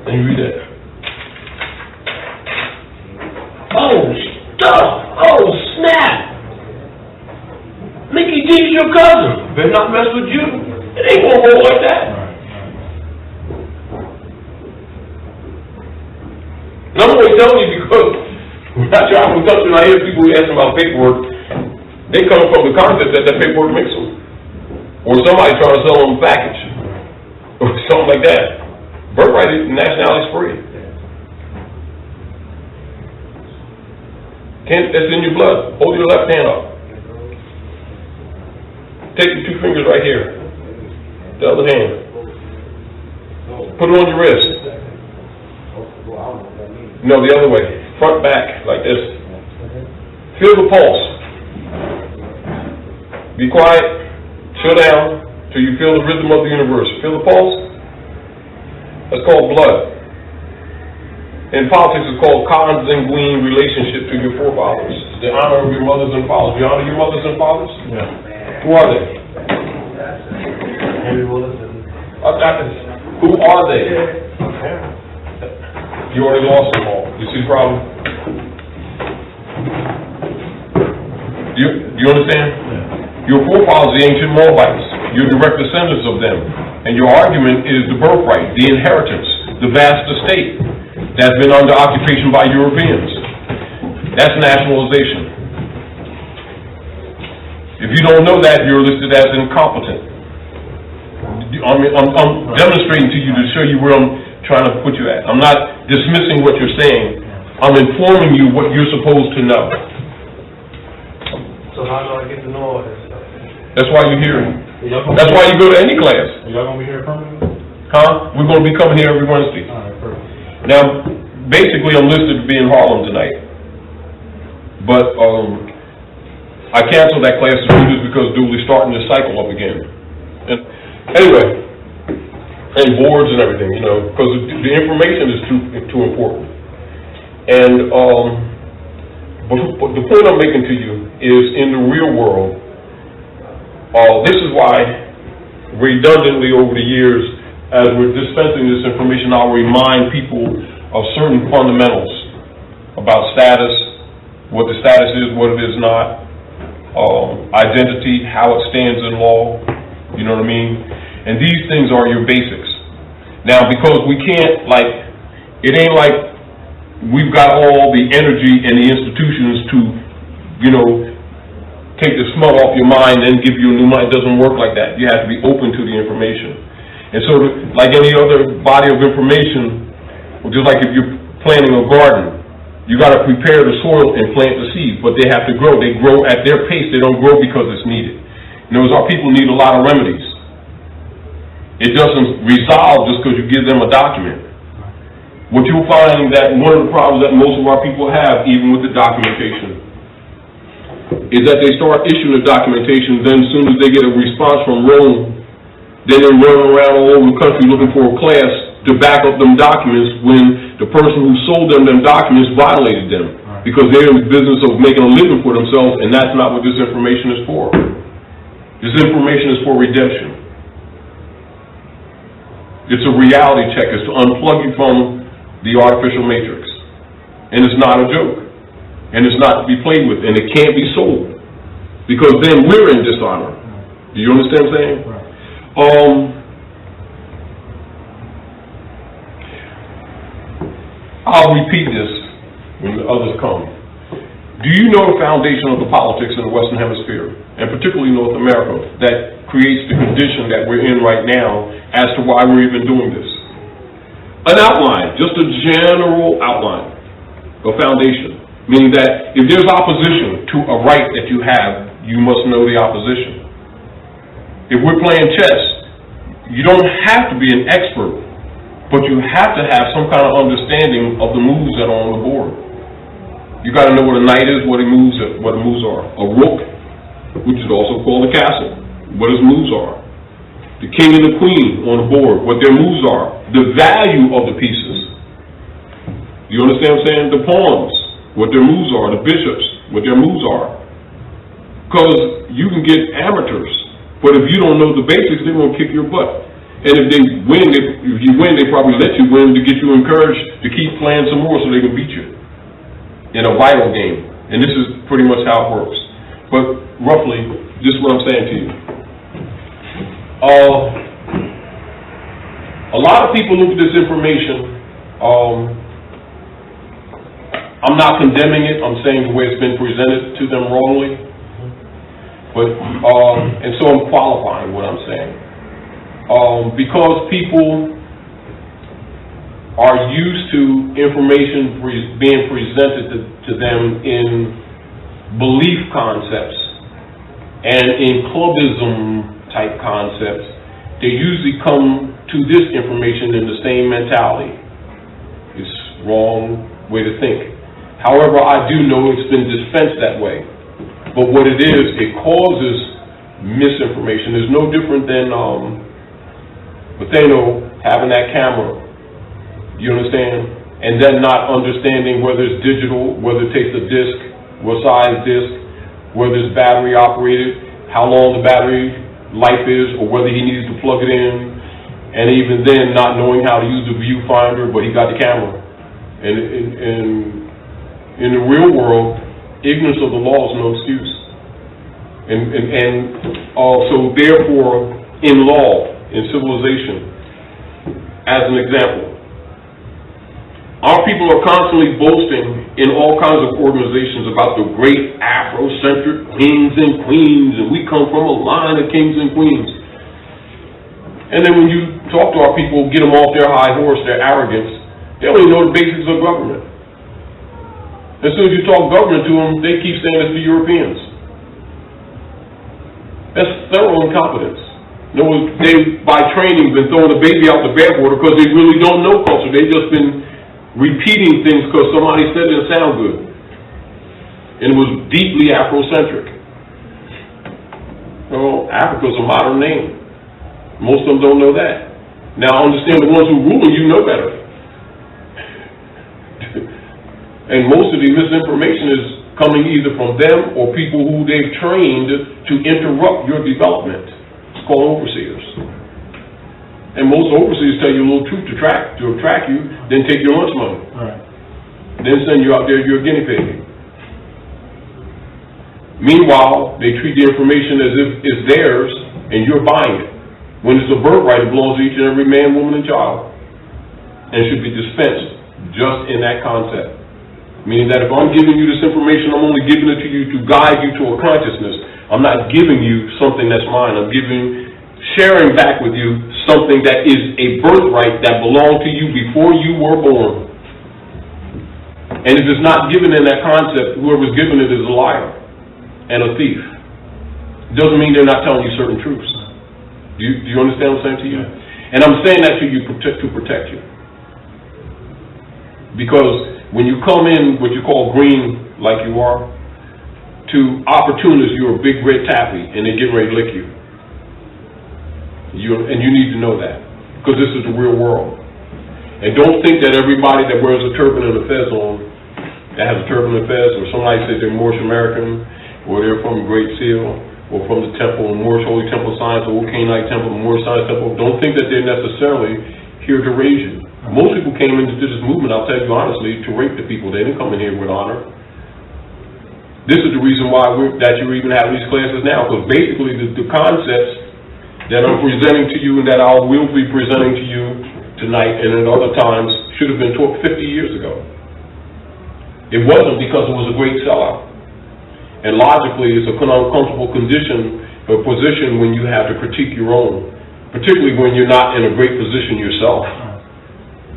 S8: And you read that. Oh, stuff. Oh, snap. Mickey D's your cousin. Better not mess with you. It ain't gonna roll like that. And I'm always telling you because when I travel the country and I hear people asking about paperwork, they come from the concept that paperwork makes them. Or somebody trying to sell them a package. Or something like that. Birthright and nationality is free. That's in your blood. Hold your left hand up. Take your two fingers right here. The other hand. Put it on your wrist. No, the other way. Front, back, like this. Feel the pulse. Be quiet. Chill down till you feel the rhythm of the universe. Feel the pulse? That's called blood. In politics, it's called consanguine relationship to your forefathers. It's the honor of your mothers and fathers. You honor your mothers and fathers? Yeah. Who are they? Who are they? You already lost them all. You see the problem? You understand? Yeah. Your forefathers, the ancient Moabites, you're direct descendants of them. And your argument is the birthright, the inheritance, the vast estate that's been under occupation by Europeans. That's nationalization. If you don't know that, you're listed as incompetent. I'm demonstrating to you to show you where I'm trying to put you at. I'm not dismissing what you're saying. I'm informing you what you're supposed to know.
S9: So how do I get to know all this stuff?
S8: That's why you're here. That's why you go to any class.
S9: Are y'all going to be here permanently?
S8: Huh? We're going to be coming here every Wednesday.
S9: All right, perfect.
S8: Now, basically, I'm listed to be in Harlem tonight. But I canceled that class just because Dooley's starting to cycle up again. And anyway, and boards and everything, because the information is too important. And but the point I'm making to you is in the real world, this is why redundantly over the years, as we're dispensing this information, I'll remind people of certain fundamentals about status, what the status is, what it is not, identity, how it stands in law, you know what I mean? And these things are your basics. Now, because we can't, it ain't like we've got all the energy and the institutions to, take the smut off your mind and give you a new mind. It doesn't work like that. You have to be open to the information. And so, like any other body of information, just like if you're planting a garden, you got to prepare the soil and plant the seeds, but they have to grow. They grow at their pace. They don't grow because it's needed. In other words, our people need a lot of remedies. It doesn't resolve just because you give them a document. What you'll find that one of the problems that most of our people have, even with the documentation, is that they start issuing the documentation, then as soon as they get a response from Rome, then they're running around all over the country looking for a class to back up them documents when the person who sold them documents violated them. because they're in the business of making a living for themselves, and that's not what this information is for. This information is for redemption. It's a reality check. It's to unplug you from the artificial matrix. And it's not a joke. And it's not to be played with. And it can't be sold. Because then we're in dishonor. Do you understand what I'm saying? I'll repeat this when the others come. Do you know the foundation of the politics in the Western Hemisphere, and particularly North America, that creates the condition that we're in right now as to why we're even doing this? An outline, just a general outline, a foundation, meaning that if there's opposition to a right that you have, you must know the opposition. If we're playing chess, you don't have to be an expert, but you have to have some kind of understanding of the moves that are on the board. You got to know what a knight is, what the moves are. A rook, which is also called a castle, what its moves are. The king and the queen on the board, what their moves are. The value of the pieces. You understand what I'm saying? The pawns, what their moves are. The bishops, what their moves are. Because you can get amateurs, but if you don't know the basics, they're going to kick your butt. And if you win, they probably let you win to get you encouraged to keep playing some more so they can beat you in a vital game. And this is pretty much how it works. But roughly, this is what I'm saying to you. A lot of people look at this information. I'm not condemning it. I'm saying the way it's been presented to them wrongly. But and so I'm qualifying what I'm saying. Because people are used to information being presented to them in belief concepts and in clubism type concepts, they usually come to this information in the same mentality. It's wrong way to think. However, I do know it's been dispensed that way. But what it is, it causes misinformation. It's no different than Bethano having that camera, you understand, and then not understanding whether it's digital, whether it takes a disc, what size disc, whether it's battery operated, how long the battery life is, or whether he needs to plug it in, and even then not knowing how to use the viewfinder, but he got the camera. And in the real world, ignorance of the law is no excuse. So therefore, in law, in civilization, as an example, our people are constantly boasting in all kinds of organizations about the great Afrocentric kings and queens, and we come from a line of kings and queens. And then when you talk to our people, get them off their high horse, their arrogance, they don't even know the basics of government. As soon as you talk government to them, they keep saying it's the Europeans. That's thorough incompetence. They, by training, been throwing the baby out the bathwater because they really don't know culture. They've just been repeating things because somebody said it sound good. And it was deeply Afrocentric. Well, Africa's a modern name. Most of them don't know that. Now, understand the ones who rule you know better. And most of the misinformation is coming either from them or people who they've trained to interrupt your development. It's called overseers. And most overseers tell you a little truth to attract you, then take your lunch money.
S9: Right.
S8: Then send you out there, you're a guinea pig. Meanwhile, they treat the information as if it's theirs and you're buying it. When it's a birthright, it belongs to each and every man, woman, and child. And should be dispensed just in that concept. Meaning that if I'm giving you this information, I'm only giving it to you to guide you to a consciousness. I'm not giving you something that's mine. I'm sharing back with you something that is a birthright that belonged to you before you were born. And if it's not given in that concept, whoever's given it is a liar and a thief. It doesn't mean they're not telling you certain truths. Do you understand what I'm saying to you? And I'm saying that to you to protect you. Because when you come in what you call green, like you are, to opportunists, you're a big red taffy, and they're getting ready to lick you. And you need to know that, because this is the real world. And don't think that everybody that wears a turban and a fez on that has a turban and fez, or somebody says they're Moorish American, or they're from the Great Seal, or from the temple, the Moorish Holy Temple of Science, the Old Canaanite Temple, the Moorish Science Temple, don't think that they're necessarily here to raise you. Most people came into this movement, I'll tell you honestly, to rape the people. They didn't come in here with honor. This is the reason why that you're even having these classes now, because basically the concepts that I'm presenting to you and that I will be presenting to you tonight and at other times should have been taught 50 years ago. It wasn't because it was a great sellout. And logically, it's an uncomfortable position when you have to critique your own, particularly when you're not in a great position yourself.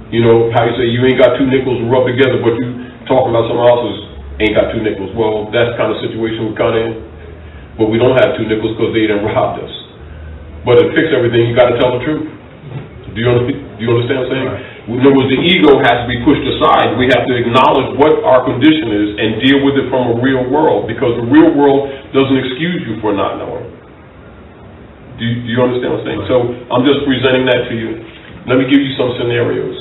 S8: You know, how you say you ain't got two nickels to rub together, but you talking about someone else's ain't got two nickels. Well, that's the kind of situation we're kind of in. But we don't have two nickels because they done robbed us. But to fix everything, you got to tell the truth. Do you understand what I'm saying? In other words, the ego has to be pushed aside. We have to acknowledge what our condition is and deal with it from a real world, because the real world doesn't excuse you for not knowing. Do you understand what I'm saying? So I'm just presenting that to you. Let me give you some scenarios.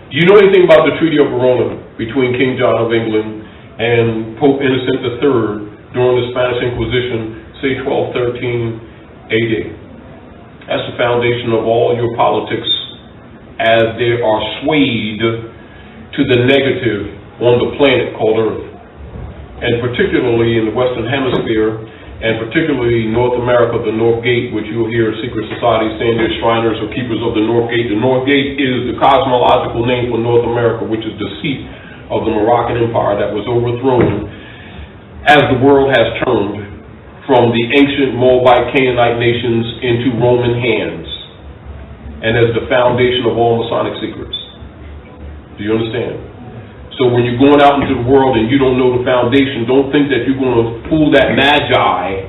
S8: Do you know anything about the Treaty of Verona between King John of England and Pope Innocent III during the Spanish Inquisition, say 1213 AD? That's the foundation of all your politics, as they are swayed to the negative on the planet called Earth. And particularly in the Western Hemisphere, and particularly North America, the North Gate, which you'll hear secret societies saying they're Shriners or Keepers of the North Gate. The North Gate is the cosmological name for North America, which is the seat of the Moroccan Empire that was overthrown as the world has turned from the ancient Moabite Canaanite nations into Roman hands, and as the foundation of all Masonic secrets. Do you understand? So when you're going out into the world and you don't know the foundation, don't think that you're going to fool that magi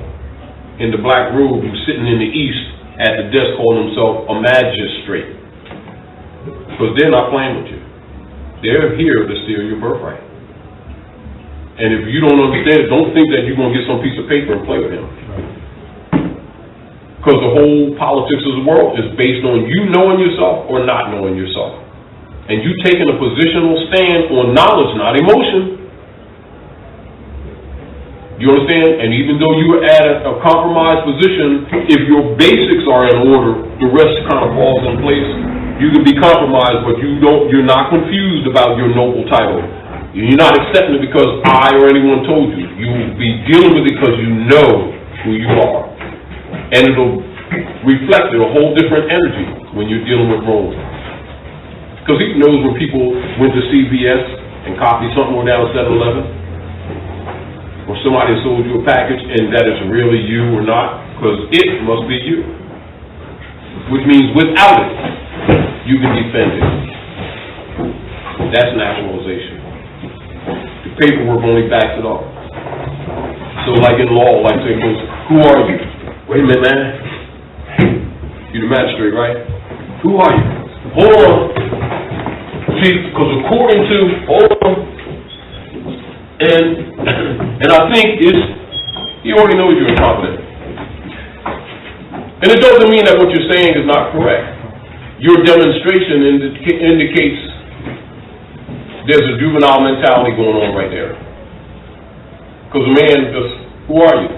S8: in the black robe who's sitting in the east at the desk calling himself a magistrate. Because they're not playing with you. They're here to steal your birthright. And if you don't understand it, don't think that you're going to get some piece of paper and play with him. Because the whole politics of the world is based on you knowing yourself or not knowing yourself. And you taking a positional stand on knowledge, not emotion. You understand? And even though you are at a compromised position, if your basics are in order, the rest kind of falls in place. You can be compromised, but you're not confused about your noble title. You're not accepting it because I or anyone told you. You'll be dealing with it because you know who you are. And it'll reflect a whole different energy when you're dealing with Rome. Because he knows when people went to CVS and copied something down 7-Eleven, or somebody sold you a package and that it's really you or not, because it must be you. Which means without it, you can defend it. That's nationalization. The paperwork only backs it up. So like in law, like say, who are you? Wait a minute, man. You're the magistrate, right? Who are you? Hold on. See, because according to, and I think he already knows you're incompetent. And it doesn't mean that what you're saying is not correct. Your demonstration indicates there's a juvenile mentality going on right there. Because a man just, who are you?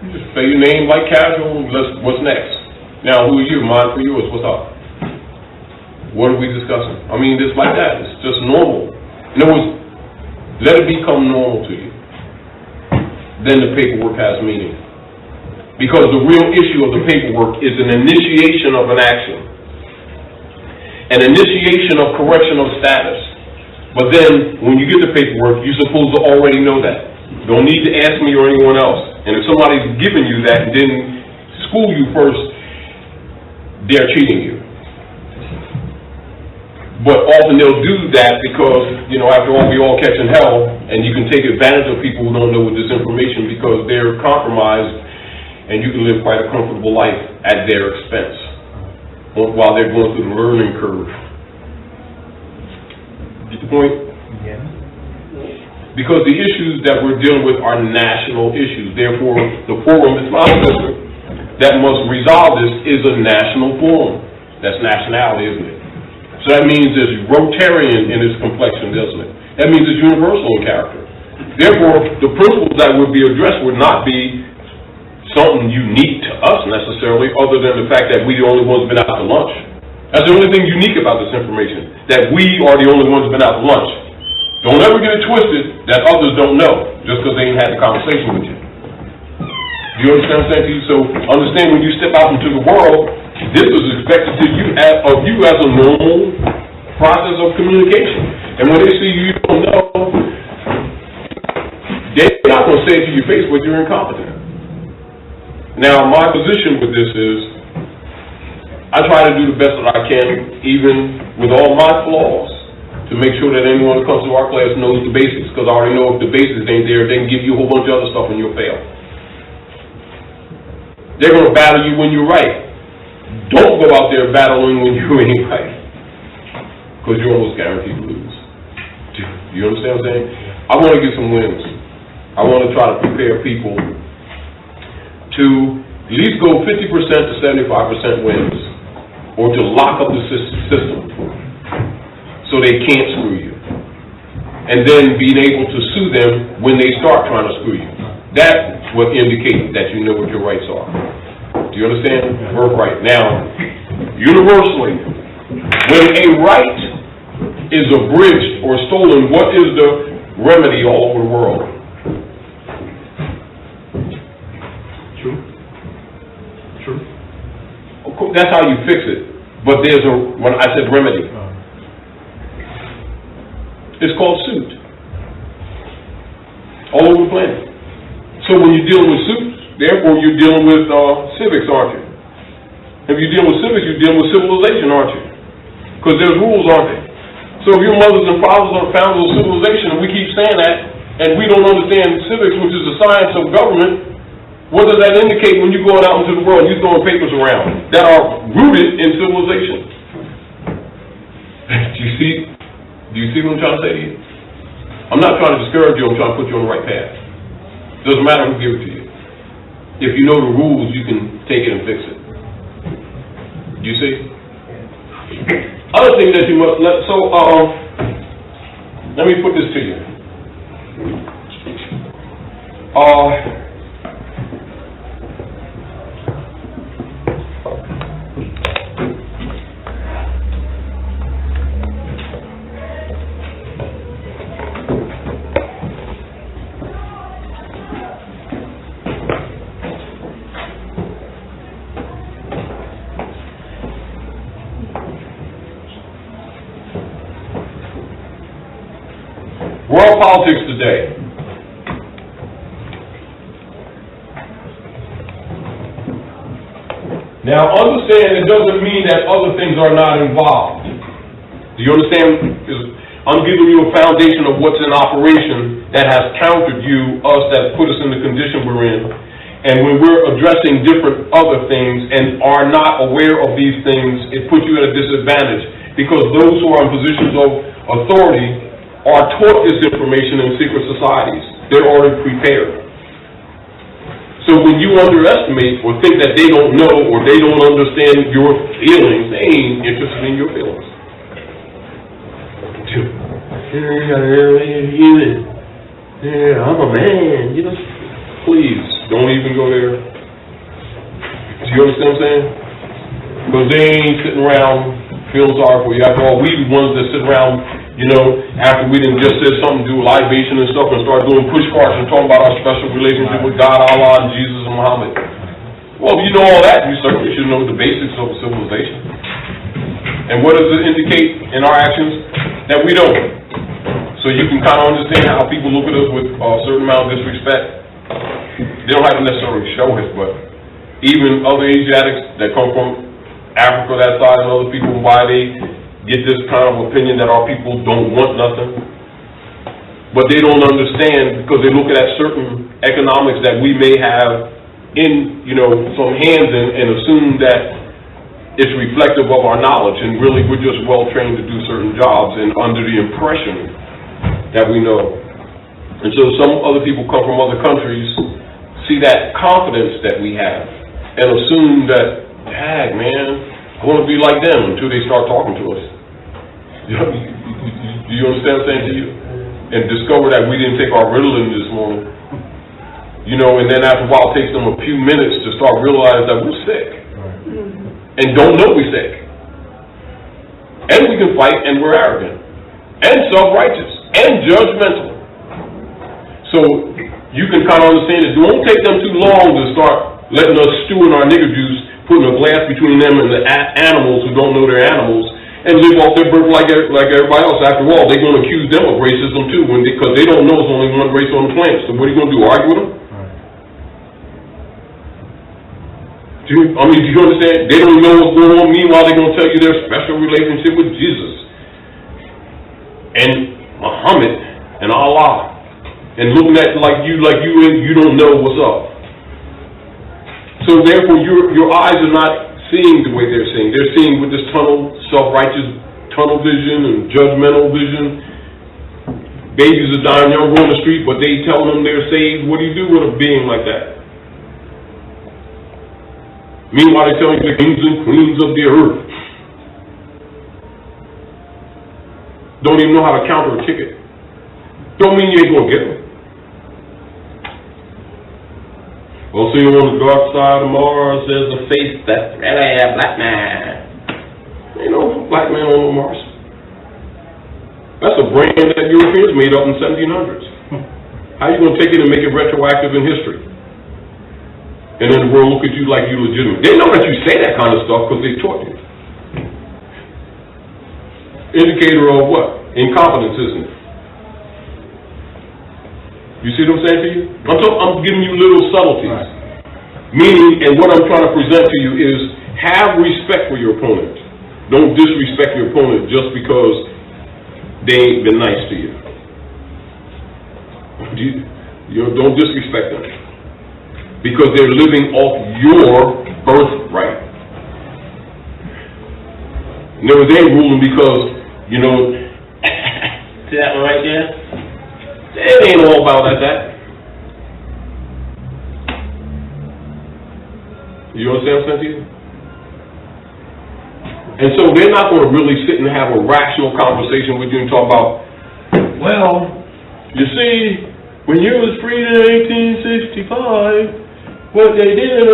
S8: You just say your name like casual, what's next? Now, who are you? Mine for yours, what's up? What are we discussing? I mean, just like that. It's just normal. In other words, let it become normal to you. Then the paperwork has meaning. Because the real issue of the paperwork is an initiation of an action. An initiation of correction of status. But then, when you get the paperwork, you're supposed to already know that. You don't need to ask me or anyone else. And if somebody's giving you that and didn't school you first, they're cheating you. But often they'll do that because, you know, after all, we all catching hell, and you can take advantage of people who don't know this information because they're compromised, and you can live quite a comfortable life at their expense while they're going through the learning curve. Get the point? Yeah. Because the issues that we're dealing with are national issues. Therefore, the forum is that must resolve this is a national forum. That's nationality, isn't it? So that means it's Rotarian in its complexion, doesn't it? That means it's universal in character. Therefore, the principles that would be addressed would not be something unique to us necessarily, other than the fact that we're the only ones been out to lunch. That's the only thing unique about this information, that we are the only ones been out to lunch. Don't ever get it twisted that others don't know, just because they ain't had the conversation with you. Do you understand what I'm saying to you? So understand when you step out into the world, this is expected of you as a normal process of communication. And when they see you don't know, they're not going to say it to your face, but you're incompetent. Now, my position with this is, I try to do the best that I can, even with all my flaws, to make sure that anyone who comes to our class knows the basics, because I already know if the basics ain't there, they can give you a whole bunch of other stuff and you'll fail. They're going to battle you when you're right. Don't go out there battling when you ain't right, because you're almost guaranteed to lose. You understand what I'm saying? I want to get some wins. I want to try to prepare people to at least go 50% to 75% wins, or to lock up the system so they can't screw you. And then being able to sue them when they start trying to screw you. That's what indicates that you know what your rights are. Do you understand? Birthright. Now, universally, when a right is abridged or stolen, what is the remedy all over the world?
S9: True.
S8: That's how you fix it. But there's when I said remedy, it's called suit. All over the planet. So when you're dealing with suits, therefore you're dealing with civics, aren't you? If you're dealing with civics, you're dealing with civilization, aren't you? Because there's rules, aren't there? So if your mothers and fathers are founders of civilization, and we keep saying that, and we don't understand civics, which is the science of government, what does that indicate when you're going out into the world and you're throwing papers around that are rooted in civilization? Do you see what I'm trying to say to you? I'm not trying to discourage you, I'm trying to put you on the right path. Doesn't matter who gives it to you. If you know the rules, you can take it and fix it. You see? Other thing that you must let me put this to you. World politics today. Now understand, it doesn't mean that other things are not involved. Do you understand? I'm giving you a foundation of what's in operation that has countered you, us, that put us in the condition we're in. And when we're addressing different other things and are not aware of these things, it puts you at a disadvantage, because those who are in positions of authority are taught this information in secret societies. They're already prepared. So when you underestimate or think that they don't know or they don't understand your feelings, they ain't interested in your feelings. Yeah, I'm a man, you know. Please, don't even go there. Do you understand what I'm saying? Because they ain't sitting around feeling sorry for you. After all, we the ones that sit around, you know, after we done just said something, do libation and stuff, and start doing push carts and talking about our special relationship with God, Allah, and Jesus, and Muhammad. Well, if you know all that, you certainly should know the basics of civilization. And what does it indicate in our actions? That we don't. So you can kind of understand how people look at us with a certain amount of disrespect. They don't have to necessarily show it, but even other Asiatics that come from Africa, that side, and other people, why they get this kind of opinion that our people don't want nothing. But they don't understand, because they look at certain economics that we may have in, you know, some hands in, and assume that it's reflective of our knowledge, and really we're just well trained to do certain jobs and under the impression that we know. And so some other people come from other countries, see that confidence that we have, and assume that, heck man, I want to be like them, until they start talking to us. Do you understand what I'm saying to you? And discover that we didn't take our Ritalin this morning. You know, and then after a while it takes them a few minutes to start realizing that we're sick. And don't know we're sick. And we can fight, and we're arrogant. And self-righteous. And judgmental. So you can kind of understand it. It won't take them too long to start letting us stew in our nigger juice, putting a glass between them and the animals who don't know they're animals, and live off their birth like everybody else. After all, they're going to accuse them of racism too, because they don't know there's only one race on the planet. So what are you going to do, argue with them? Do you understand? They don't know what's going on. Meanwhile, they're going to tell you their special relationship with Jesus and Muhammad and Allah, and looking at like you don't know what's up. So therefore, your eyes are not seeing the way they're seeing. They're seeing with this self-righteous tunnel vision and judgmental vision. Babies are dying young on the street, but they tell them they're saved. What do you do with a being like that? Meanwhile, they're telling you the kings and queens of the earth don't even know how to counter a ticket. Don't mean you ain't gonna get them. Well, see, on the dark side of Mars, there's a face that's really a black man. Ain't no black man on Mars. That's a brand that Europeans made up in the 1700s. How you gonna take it and make it retroactive in history? And then the world look at you like you're legitimate. They know that you say that kind of stuff because they taught you. Indicator of what? Incompetence, isn't it? You see what I'm saying to you? I'm giving you little subtleties. Right. Meaning, and what I'm trying to present to you is, have respect for your opponent. Don't disrespect your opponent just because they ain't been nice to you. Don't disrespect them. Because they're living off your birthright. No, they ain't ruling because, see that one right there? It ain't all about that. You understand what I'm saying to you? And so they're not going to really sit and have a rational conversation with you and talk about, well, you see, when you was freed in 1865, what they did in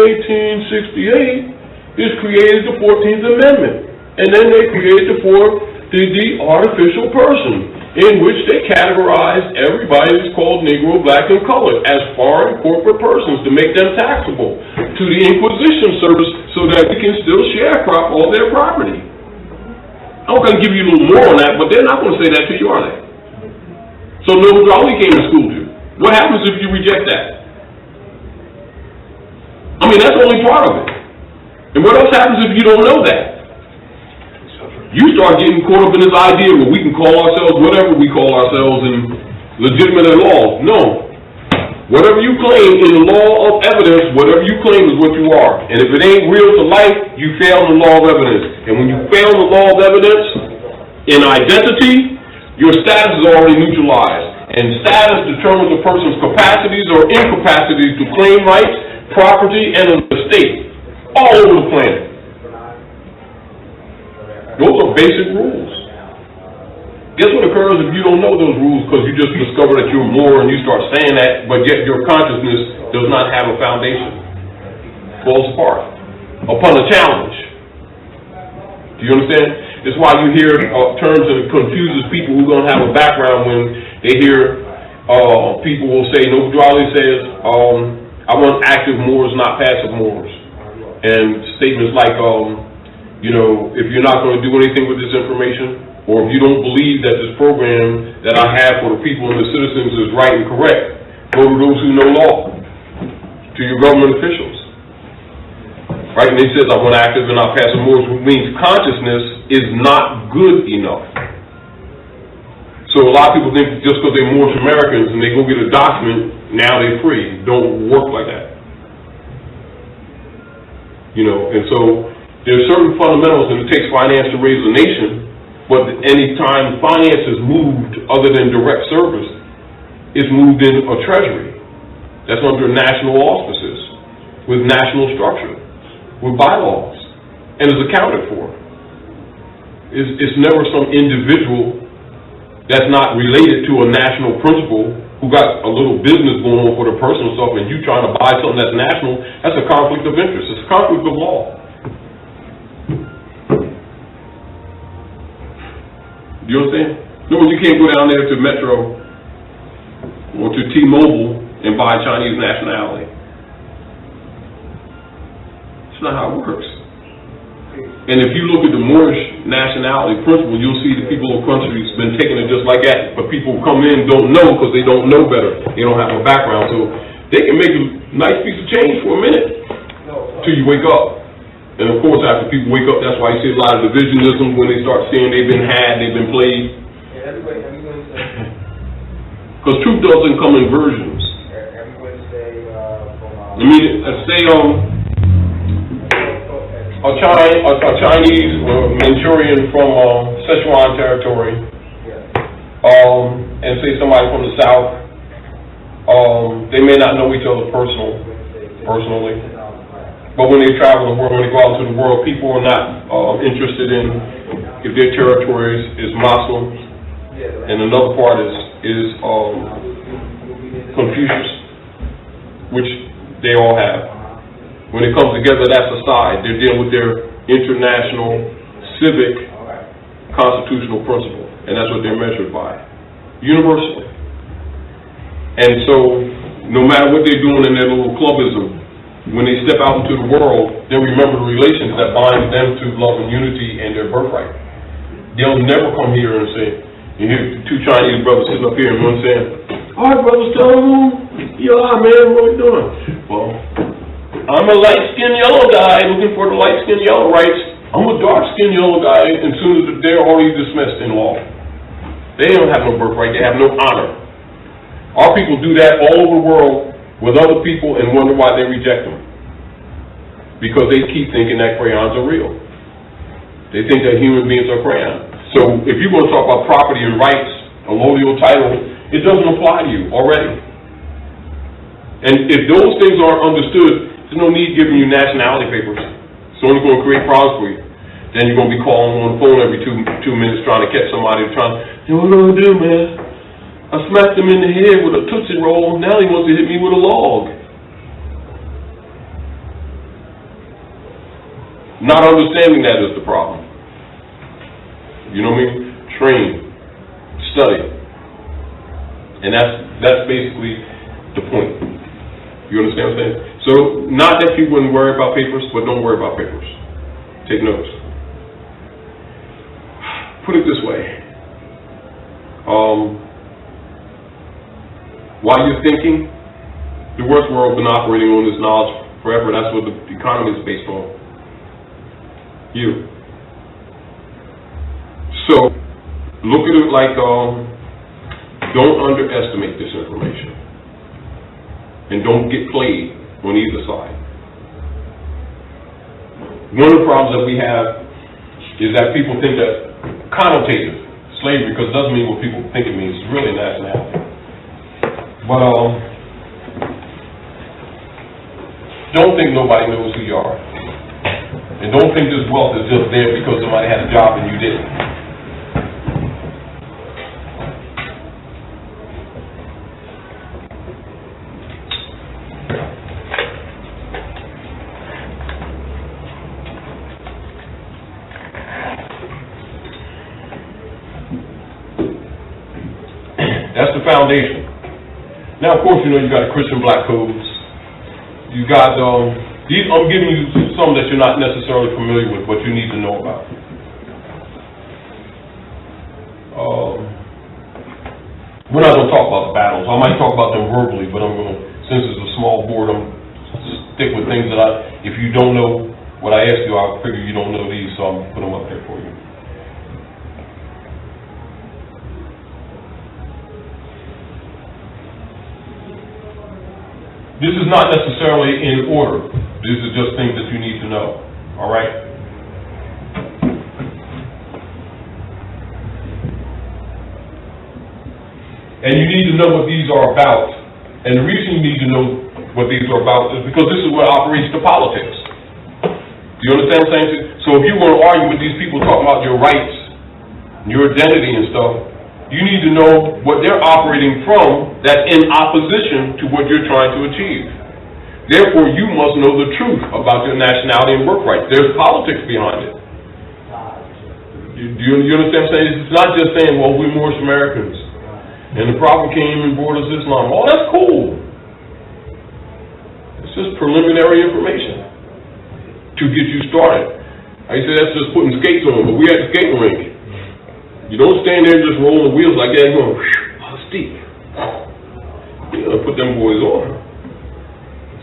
S8: 1868 is created the 14th Amendment. And then they created the artificial person, in which they categorized everybody that's called Negro, Black, and Colored as foreign corporate persons to make them taxable to the Inquisition service so that we can still sharecrop all their property. I'm going to give you a little more on that, but they're not going to say that to you, are they? So no, all we came to school to. What happens if you reject that? I mean, that's only part of it. And what else happens if you don't know that? You start getting caught up in this idea where we can call ourselves whatever we call ourselves in legitimate law. No. Whatever you claim in the law of evidence, whatever you claim is what you are. And if it ain't real to life, you fail the law of evidence. And when you fail the law of evidence in identity, your status is already neutralized. And status determines a person's capacities or incapacities to claim rights, property, and an estate all over the planet. Those are basic rules. Guess what occurs if you don't know those rules because you just discover that you're more and you start saying that, but yet your consciousness does not have a foundation. Falls apart upon a challenge. Do you understand? That's why you hear terms that confuses people who don't have a background when they hear people will say, no, Drawley says, I want active Moors, not passive Moors. And statements like, if you're not going to do anything with this information, or if you don't believe that this program that I have for the people and the citizens is right and correct, go to those who know law, to your government officials. Right? And he says, I want active and not passive Moors, which means consciousness is not good enough. So a lot of people think just because they're Moorish Americans and they go get a document, now they're free. Don't work like that. And so there's certain fundamentals, and it takes finance to raise a nation, but any time finance is moved other than direct service, it's moved in a treasury. That's under national auspices, with national structure, with bylaws, and is accounted for. It's never some individual that's not related to a national principle who got a little business going on for their personal stuff, and you trying to buy something that's national. That's a conflict of interest. It's a conflict of law. Do you understand? No, you can't go down there to Metro or to T-Mobile and buy Chinese nationality. It's not how it works. And if you look at the Moorish nationality principle, you'll see the people of the country's been taking it just like that. But people who come in don't know because they don't know better. They don't have a background. So they can make a nice piece of change for a minute till you wake up. And of course, after people wake up, that's why you see a lot of divisionism when they start seeing they've been had, they've been played. Because truth doesn't come in versions. I mean, say a Chinese Manchurian from Sichuan territory, and say somebody from the South, they may not know each other personally, but when they travel the world, when they go out into the world, people are not interested in if their territory is Muslim, and another part is Confucius, which they all have. When it comes together, that's a side. They're dealing with their international, civic, constitutional principle, and that's what they're measured by, universally. And so, no matter what they're doing in their little clubism, when they step out into the world, they remember the relations that bind them to love and unity and their birthright. They'll never come here and say, you hear two Chinese brothers sitting up here and one saying, all right, brothers, tell them, yeah, man, what we doing? Well, I'm a light-skinned yellow guy looking for the light-skinned yellow rights. I'm a dark-skinned yellow guy, and soon as they're already dismissed in law. They don't have no birthright. They have no honor. Our people do that all over the world with other people and wonder why they reject them. Because they keep thinking that crayons are real. They think that human beings are crayons. So if you're going to talk about property and rights, allodial title, it doesn't apply to you already. And if those things aren't understood, there's no need giving you nationality papers. It's only going to create problems for you. Then you're going to be calling on the phone every two minutes trying to catch somebody what do I do, man? I smacked him in the head with a Tootsie Roll. Now he wants to hit me with a log. Not understanding that is the problem. You know what I mean? Train, study. And that's basically the point. You understand what I'm saying? So, not that you wouldn't worry about papers, but don't worry about papers. Take notes. Put it this way. While you're thinking, the West world has been operating on this knowledge forever. That's what the economy is based on. You. So, look at it like, don't underestimate this information. And don't get played on either side. One of the problems that we have is that people think that connotative slavery, because it doesn't mean what people think it means, it's really nationality. But don't think nobody knows who you are. And don't think this wealth is just there because somebody had a job and you didn't. That's the foundation. Now, of course, you know you got the Christian black codes. You got these. I'm giving you some that you're not necessarily familiar with, but you need to know about. We're not going to talk about the battles. I might talk about them verbally, but I'm going to, since it's a small board, I'm stick with things that if you don't know what I ask you, I figure you don't know these, so I'm put them up there for you. This is not necessarily in order. These are just things that you need to know. All right? And you need to know what these are about. And the reason you need to know what these are about is because this is what operates the politics. Do you understand what I'm saying? So if you want to argue with these people talking about your rights your identity and stuff, you need to know what they're operating from that's in opposition to what you're trying to achieve. Therefore, you must know the truth about your nationality and birthright. There's politics behind it. Do you understand what I'm saying? It's not just saying, well, we're Moorish Americans, and the Prophet came and brought us Islam. Oh, that's cool. It's just preliminary information to get you started. I say that's just putting skates on, but we at the skating rink. You don't stand there just rolling the wheels like that and going, oh, steep. You know, put them boys on.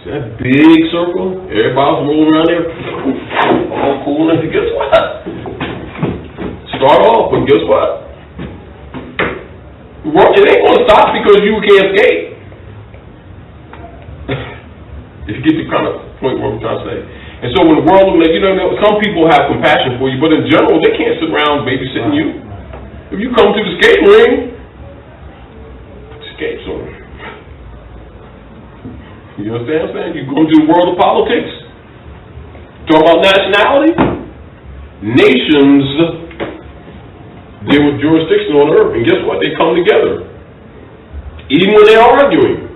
S8: See that big circle? Everybody's rolling around there. All cool, and guess what? Start off, but guess what? It ain't going to stop because you can't skate. If you get the kind of point what I'm trying to say. And so when the world, you know, some people have compassion for you, but in general, they can't sit around babysitting you. If you come to the skating ring, skates on. You understand what I'm saying? You go into the world of politics, talk about nationality, nations deal with jurisdiction on earth, and guess what? They come together. Even when they're arguing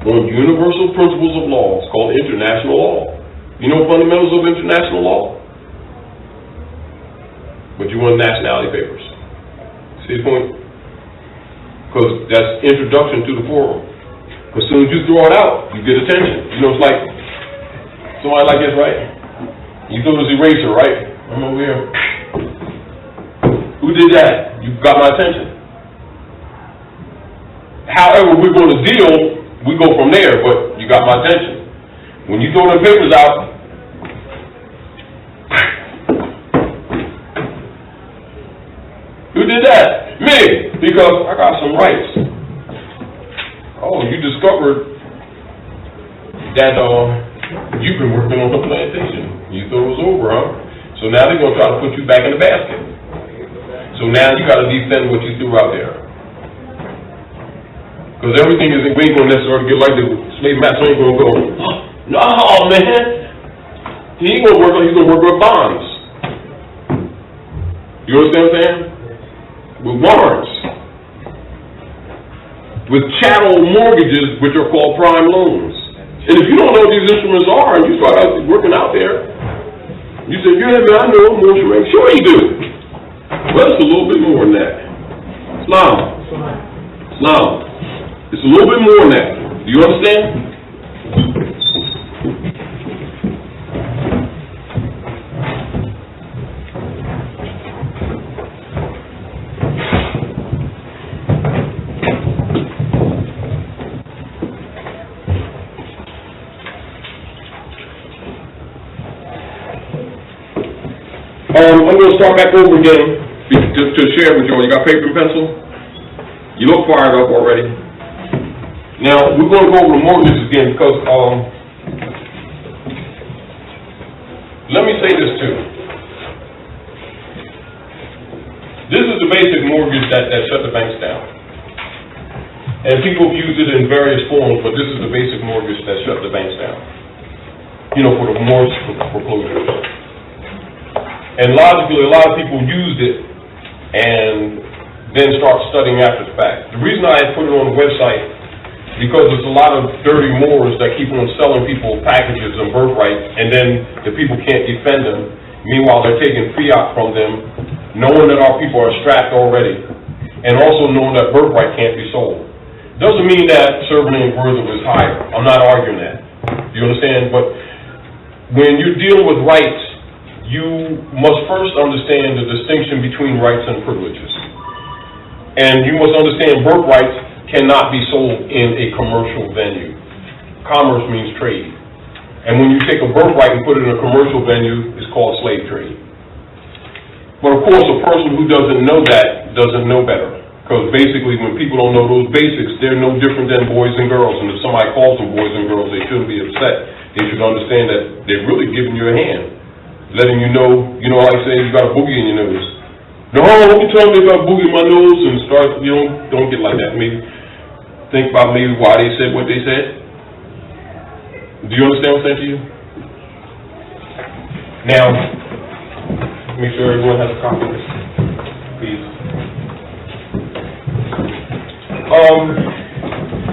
S8: on universal principles of law, it's called international law. You know fundamentals of international law? But you want nationality papers. See the point? Because that's introduction to the forum. As soon as you throw it out, you get attention. You know, it's like somebody like this, right? You throw this eraser, right? I'm over here. Who did that? You got my attention. However, we're going to deal, we go from there, but you got my attention. When you throw the papers out, who did that? Me, because I got some rights. Oh, you discovered that you've been working on the plantation. You thought it was over, huh? So now they're going to try to put you back in the basket. So now you got to defend what you threw out there. Because everything is, we ain't going to necessarily get like the slave master ain't going to go, no, man. He ain't going to work on, he's going to work with bonds. You understand what I'm saying? With warrants. With chattel mortgages, which are called prime loans. And if you don't know what these instruments are, and you start out working out there, you say, yeah, man, I know I'm more sure. Sure you do. Well, it's a little bit more than that. Islam. It's a little bit more than that. Do you understand? I'm going to start back over again to share with you all. You got paper and pencil? You look fired up already. Now, we're going to go over the mortgages again because, let me say this too. This is the basic mortgage that shut the banks down. And people have used it in various forms, but this is the basic mortgage that shut the banks down. You know, for the mortgage foreclosures. And logically, a lot of people used it and then start studying after the fact. The reason I put it on the website, because there's a lot of dirty Moors that keep on selling people packages and birthrights, and then the people can't defend them. Meanwhile, they're taking fiat from them, knowing that our people are strapped already, and also knowing that birthright can't be sold. Doesn't mean that servant and worth is higher. I'm not arguing that. You understand? But when you're dealing with rights, you must first understand the distinction between rights and privileges. And you must understand birthrights cannot be sold in a commercial venue. Commerce means trade. And when you take a birthright and put it in a commercial venue, it's called slave trade. But of course, a person who doesn't know that doesn't know better. Because basically, when people don't know those basics, they're no different than boys and girls. And if somebody calls them boys and girls, they shouldn't be upset. They should understand that they're really giving you a hand. Letting you know, like I say, you got a boogie in your nose. No, don't be telling me about a boogie in my nose and start, don't get like that. Maybe think about maybe why they said what they said. Do you understand what I'm saying to you? Now, make sure everyone has a copy of this. please.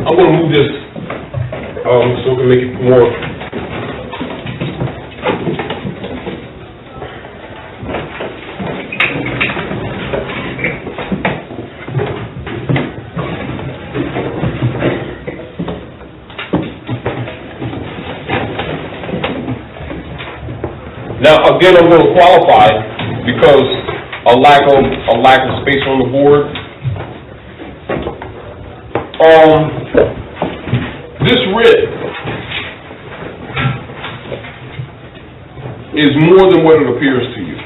S8: I'm going to move this so we can make it more. Now, again, I'm going to qualify because a lack of space on the board. This writ is more than what it appears to you.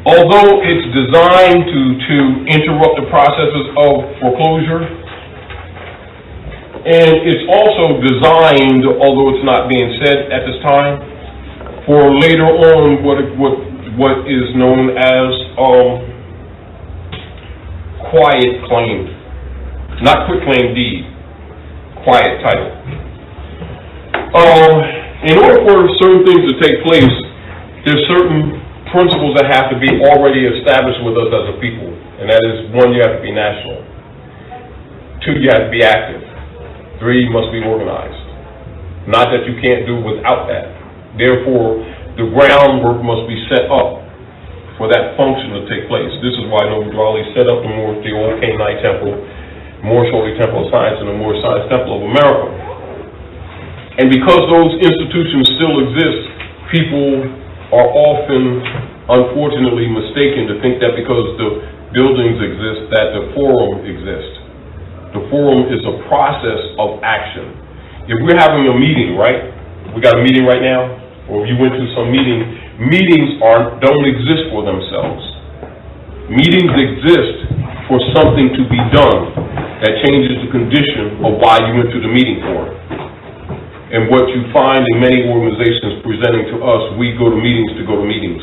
S8: Although it's designed to interrupt the processes of foreclosure, and it's also designed, although it's not being said at this time, for later on what is known as quiet claim, not quick claim deed, quiet title. In order for certain things to take place, there's certain principles that have to be already established with us as a people, and that is, 1, you have to be national. 2, you have to be active. 3, you must be organized. Not that you can't do without that. Therefore, the groundwork must be set up for that function to take place. This is why Noble Drawley set up the old Canaanite Temple, Moorish Holy Temple of Science, and the Moorish Science Temple of America. And because those institutions still exist, people are often, unfortunately, mistaken to think that because the buildings exist, that the forum exists. The forum is a process of action. If we're having a meeting, right? We got a meeting right now, or if you went to some meeting, meetings don't exist for themselves. Meetings exist for something to be done that changes the condition of why you went to the meeting for. And what you find in many organizations presenting to us, we go to meetings to go to meetings.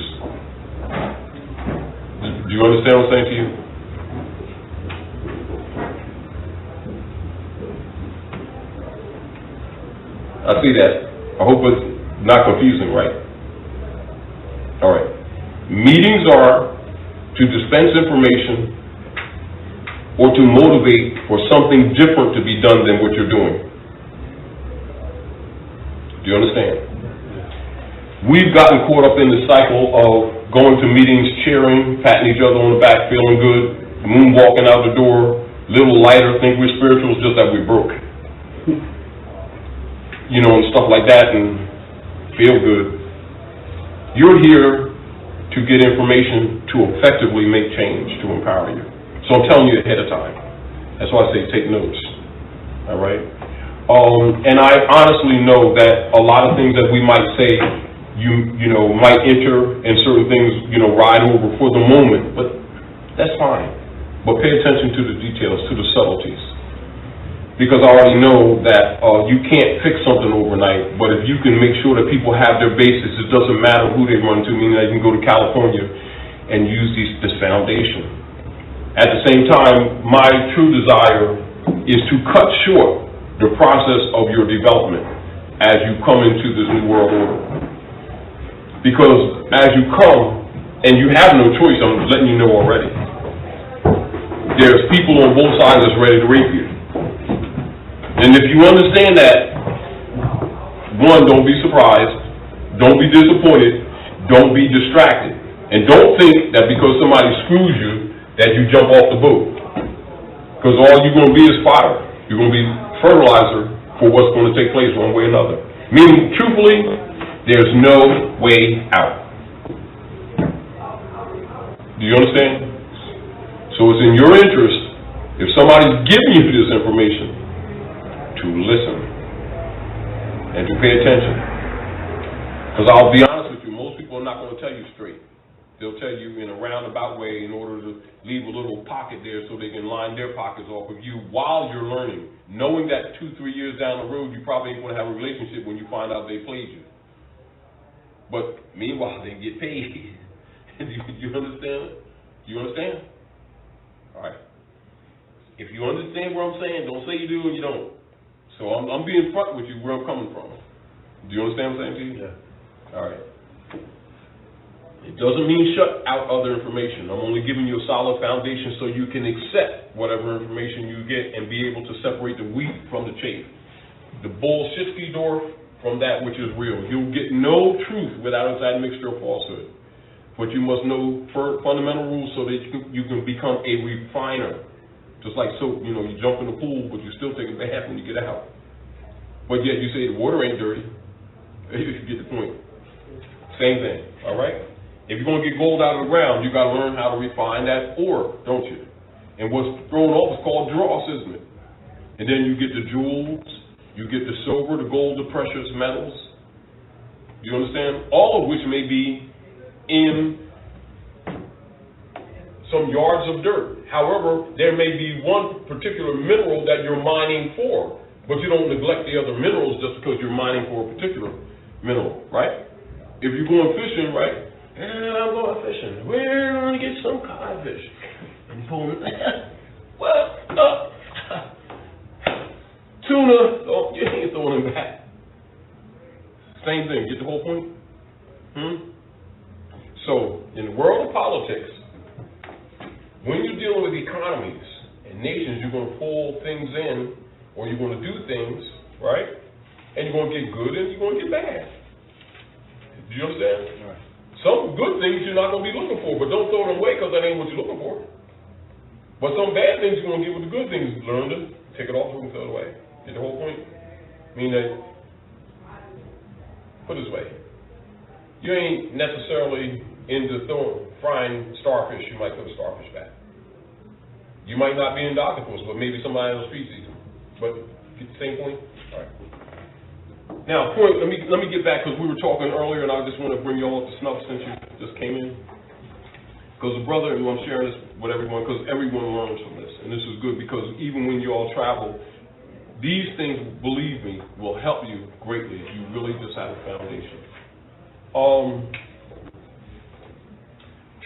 S8: Do you understand what I'm saying to you? I see that. I hope it's not confusing, right? All right. Meetings are to dispense information or to motivate for something different to be done than what you're doing. Do you understand? We've gotten caught up in the cycle of going to meetings, cheering, patting each other on the back, feeling good, moonwalking out the door, little lighter, think we're spirituals, just that we're broke. You know, and stuff like that, and feel good. You're here to get information to effectively make change, to empower you. So I'm telling you ahead of time. That's why I say take notes. All right? And I honestly know that a lot of things that we might say, you know, might enter, and certain things, you know, ride over for the moment, but that's fine. But pay attention to the details, to the subtleties. Because I already know that you can't fix something overnight, but if you can make sure that people have their basis, it doesn't matter who they run to, meaning that you can go to California and use this foundation. At the same time, my true desire is to cut short the process of your development as you come into this new world order. Because as you come, and you have no choice, I'm letting you know already, there's people on both sides that's ready to rape you. And if you understand that, 1, don't be surprised, don't be disappointed, don't be distracted, and don't think that because somebody screws you that you jump off the boat. Because all you're going to be is fodder. You're going to be fertilizer for what's going to take place one way or another. Meaning, truthfully, there's no way out. Do you understand? So it's in your interest, if somebody's giving you this information, to listen and to pay attention. Because I'll be honest with you, most people are not going to tell you straight. They'll tell you in a roundabout way in order to leave a little pocket there so they can line their pockets off of you while you're learning, knowing that 2-3 years down the road you probably ain't going to have a relationship when you find out they played you. But meanwhile, they get paid. You understand? You understand? All right. If you understand what I'm saying, don't say you do and you don't. So I'm being front with you where I'm coming from. Do you understand what I'm saying to you?
S9: Yeah.
S8: All right. It doesn't mean shut out other information. I'm only giving you a solid foundation so you can accept whatever information you get and be able to separate the wheat from the chaff. The bullshit door from that which is real. You'll get no truth without its admixture of falsehood. But you must know fundamental rules so that you can become a refiner. Just like soap, you jump in the pool, but you still take a bath when you get out. But yet you say the water ain't dirty. You get the point. Same thing, all right? If you're going to get gold out of the ground, you got to learn how to refine that ore, don't you? And what's thrown off is called dross, isn't it? And then you get the jewels, you get the silver, the gold, the precious metals. You understand? All of which may be in some yards of dirt. However, there may be one particular mineral that you're mining for, but you don't neglect the other minerals just because you're mining for a particular mineral, right? If you're going fishing, right? And I'm going fishing. We're going to get some codfish. And pulling, tuna. Oh, you ain't throwing them back. Same thing. Get the whole point? So, in the world of politics, when you're dealing with economies and nations, you're going to pull things in, or you're going to do things, right? And you're going to get good and you're going to get bad. Do you understand? Right. Some good things you're not going to be looking for, but don't throw them away because that ain't what you're looking for. But some bad things you're going to get with the good things. Learn to take it off and throw it away. Get the whole point? Meaning that, put it this way, you ain't necessarily into frying starfish. You might put a starfish back. You might not be into octopus, but maybe somebody else feeds them. But get the same point? All right. Now, let me get back, because we were talking earlier, and I just want to bring you all up to snuff since you just came in. Because the brother, and I'm sharing this with everyone, because everyone learns from this, and this is good, because even when you all travel, these things, believe me, will help you greatly if you really just have a foundation.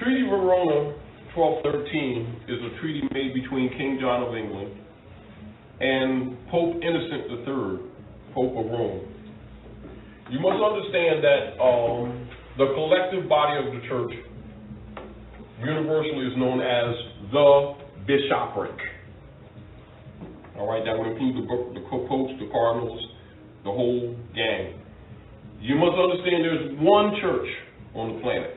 S8: Treaty of Verona 1213 is a treaty made between King John of England and Pope Innocent III, Pope of Rome. You must understand that the collective body of the church universally is known as the bishopric. All right, that would include the popes, the cardinals, the whole gang. You must understand there's one church on the planet,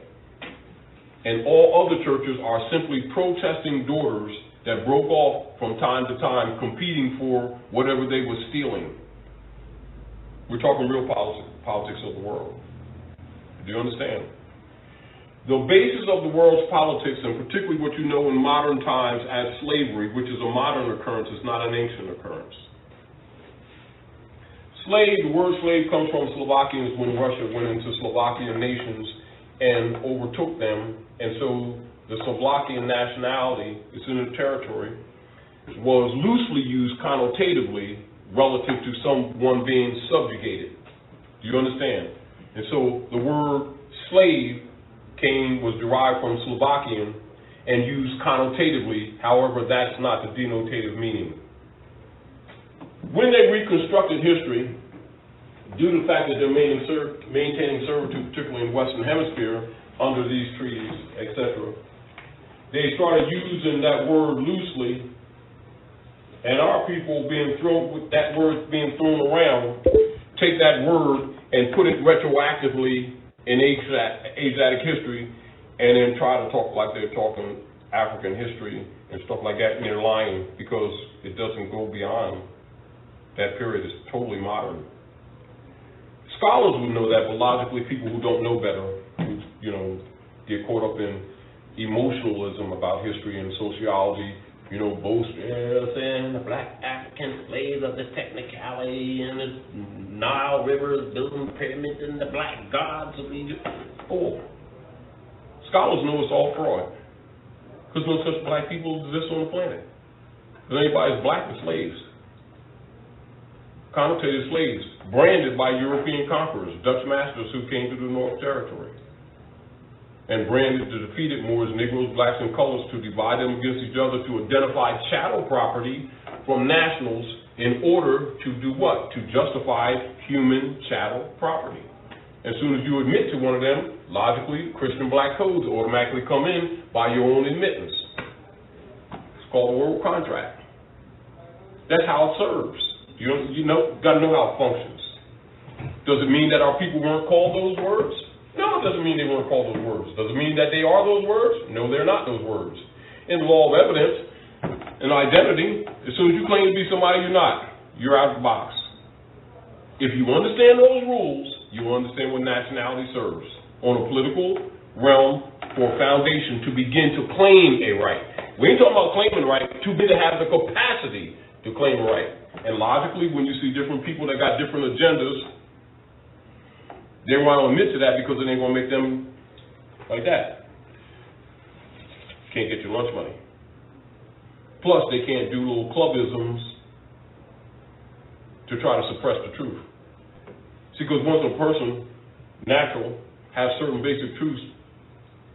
S8: and all other churches are simply protesting daughters that broke off from time to time, competing for whatever they were stealing. We're talking real politics of the world. Do you understand? The basis of the world's politics, and particularly what you know in modern times as slavery, which is a modern occurrence, is not an ancient occurrence. The word slave comes from Slovakians when Russia went into Slovakian nations and overtook them, and so the Slovakian nationality, it's in a territory, was loosely used connotatively relative to someone being subjugated. Do you understand? And so the word slave was derived from Slovakian and used connotatively. However, that's not the denotative meaning. When they reconstructed history, due to the fact that they're maintaining servitude, particularly in the Western Hemisphere, under these treaties, etc., they started using that word loosely, and our people with that word being thrown around, take that word and put it retroactively in Asiatic history, and then try to talk like they're talking African history and stuff like that, and they're lying because it doesn't go beyond that period. It's totally modern. Scholars would know that, but logically, people who don't know better, who get caught up in emotionalism about history and sociology, boast, saying the black African slaves of this technicality and the Nile River building pyramids and the black gods of Egypt. Oh, scholars know it's all fraud, because no such black people exist on the planet. Because anybody's black is slaves. Connotated slaves, branded by European conquerors, Dutch masters who came to the North Territory, and branded the defeated Moors, Negroes, blacks, and colors to divide them against each other, to identify chattel property from nationals in order to do what? To justify human chattel property. As soon as you admit to one of them, logically, Christian black codes automatically come in by your own admittance. It's called a world contract. That's how it serves. You got to know how it functions. Does it mean that our people weren't called those words? No, it doesn't mean they weren't called those words. Does it mean that they are those words? No, they're not those words. In the law of evidence and identity, as soon as you claim to be somebody you're not, you're out of the box. If you understand those rules, you understand what nationality serves on a political realm for a foundation to begin to claim a right. We ain't talking about claiming a right, to be to have the capacity to claim a right. And logically, when you see different people that got different agendas, they want to admit to that because it ain't going to make them like that. Can't get your lunch money. Plus, they can't do little clubisms to try to suppress the truth. See, because once a person, natural, has certain basic truths,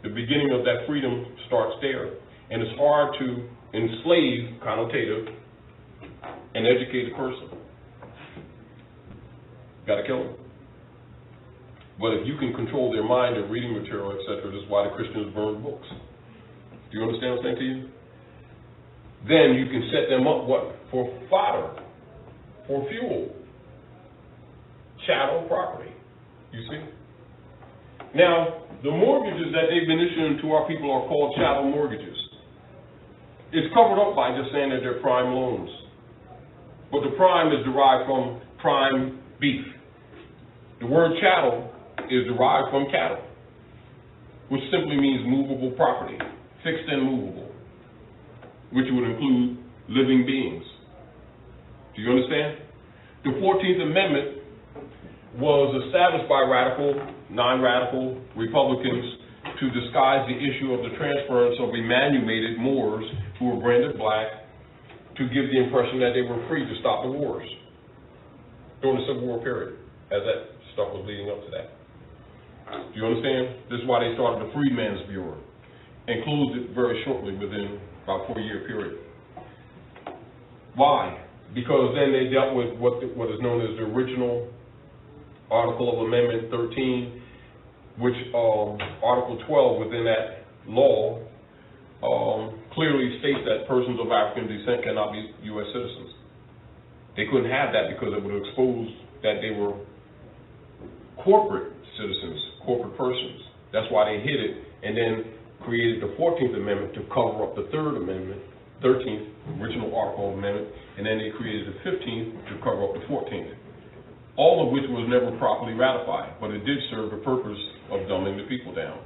S8: the beginning of that freedom starts there. And it's hard to enslave, connotative, an educated person. Got to kill them. But if you can control their mind and reading material, etc., that's why the Christians burn books. Do you understand what I'm saying to you? Then you can set them up, what? For fodder, for fuel. Chattel property, you see? Now, the mortgages that they've been issuing to our people are called chattel mortgages. It's covered up by just saying that they're prime loans. But the prime is derived from prime beef. The word chattel is derived from cattle, which simply means movable property, fixed and movable, which would include living beings. Do you understand? The 14th Amendment was established by radical, non-radical Republicans to disguise the issue of the transference of emanumated Moors who were branded black to give the impression that they were free to stop the wars during the Civil War period, as that stuff was leading up to that. Do you understand? This is why they started the Freedmen's Bureau and closed it very shortly within about a 4-year period. Why? Because then they dealt with what is known as the original Article of Amendment 13, which Article 12 within that law clearly states that persons of African descent cannot be U.S. citizens. They couldn't have that because it would expose that they were corporate citizens, corporate persons. That's why they hid it and then created the 14th Amendment to cover up the 3rd Amendment, 13th, original Article of Amendment, and then they created the 15th to cover up the 14th. All of which was never properly ratified, but it did serve the purpose of dumbing the people down.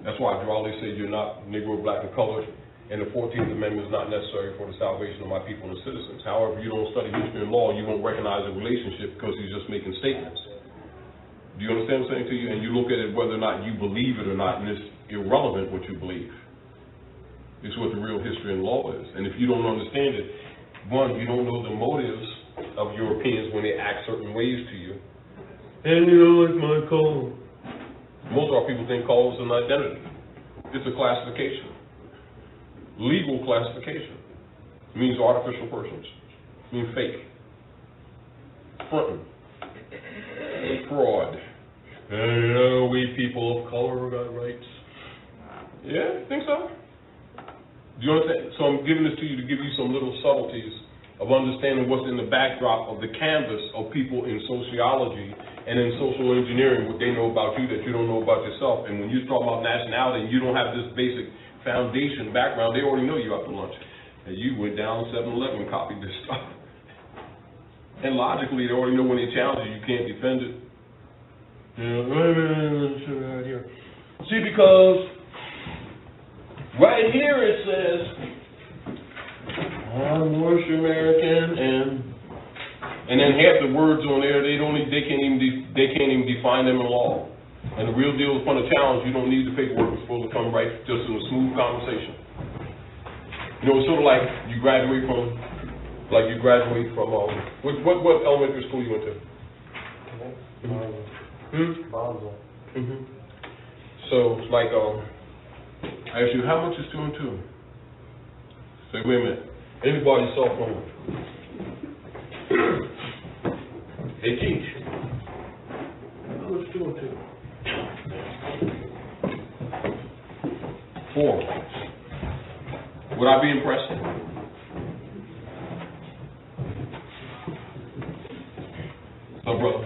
S8: That's why I always say you're not Negro, black, and colored, and the 14th Amendment is not necessary for the salvation of my people and citizens. However, you don't study history and law, you won't recognize the relationship because he's just making statements. Do you understand what I'm saying to you? And you look at it whether or not you believe it or not, and it's irrelevant what you believe. It's what the real history and law is. And if you don't understand it, one, you don't know the motives of Europeans when they act certain ways to you. And you know, it's my code. Most of our people think code is an identity. It's a classification. Legal classification. It means artificial persons. It means fake. Fronting. Fraud. And you know, we people of color got rights. Yeah, think so? Do you understand? So I'm giving this to you to give you some little subtleties of understanding what's in the backdrop of the canvas of people in sociology and in social engineering, what they know about you that you don't know about yourself. And when you talk about nationality and you don't have this basic foundation background, they already know you after lunch. And you went down 7-Eleven and copied this stuff. And logically, they already know when they challenge you, you can't defend it. Yeah, see, because right here it says, I'm Moorish American, and then half the words on there they can't even define them in law. And the real deal is upon a challenge, you don't need the paperwork, it's supposed to come right just in a smooth conversation. You know, it's sort of like you graduate from what elementary school you went to?
S9: Basel.
S8: So it's like I ask you, how much is 2 and 2? Say, wait a minute. Anybody's cell phone. They teach. How much is 2 and 2? 4. Would I be impressed? So, brother.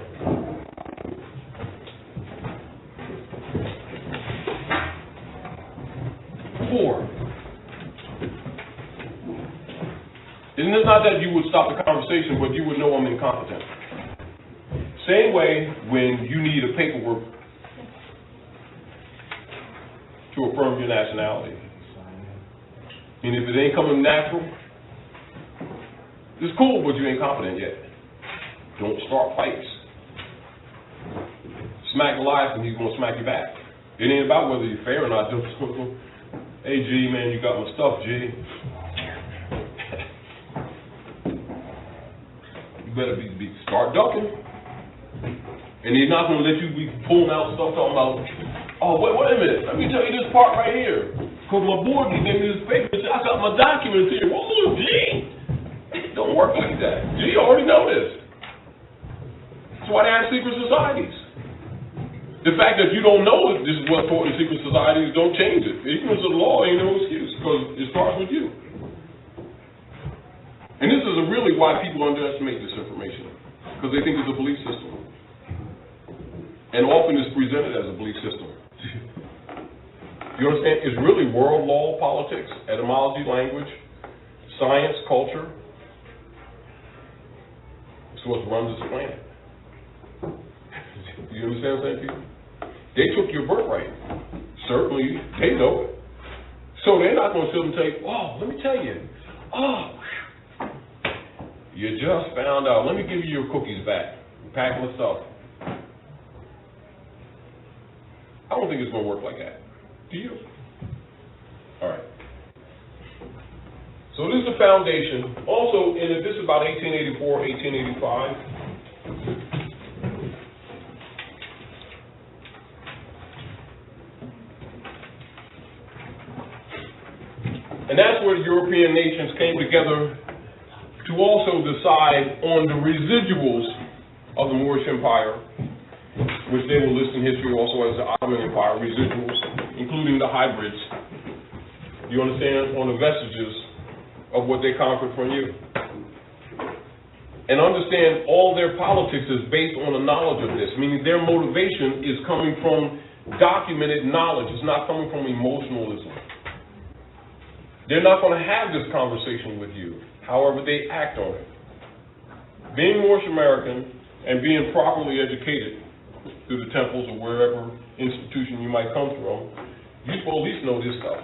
S8: 4. And it's not that you would stop the conversation, but you would know I'm incompetent. Same way when you need a paperwork to affirm your nationality. And if it ain't coming natural, it's cool, but you ain't competent yet. Don't start fights. Smack Goliath and he's going to smack you back. It ain't about whether you're fair or not. Just, hey, G, man, you got my stuff, G. You better start ducking. And he's not going to let you be pulling out stuff talking about, oh, wait a minute, let me tell you this part right here. Because my board gave me this paper, I got my documents here. Whoa, G! It don't work like that. G, you already know this. That's why they have secret societies. The fact that you don't know that this is what's taught in secret societies don't change it. Ignorance of the law ain't no excuse, because it starts with you. And this is really why people underestimate this information, because they think it's a belief system. And often it's presented as a belief system. You understand? It's really world law, politics, etymology, language, science, culture. It's what runs this planet. You understand what I'm saying, people? They took your birthright. Certainly, they know it. So they're not going to sit and say, oh, let me tell you. Oh, you just found out. Let me give you your cookies back. Pack with stuff. I don't think it's going to work like that. Do you? All right. So this is the foundation. Also, and this is about 1884, 1885. And that's where the European nations came together to also decide on the residuals of the Moorish Empire, which they will list in history also as the Ottoman Empire, residuals, including the hybrids. You understand? On the vestiges of what they conquered from you. And understand all their politics is based on the knowledge of this, meaning their motivation is coming from documented knowledge. It's not coming from emotionalism. They're not going to have this conversation with you. However, they act on it. Being Moorish American and being properly educated through the temples or wherever institution you might come from, you will at least know this stuff.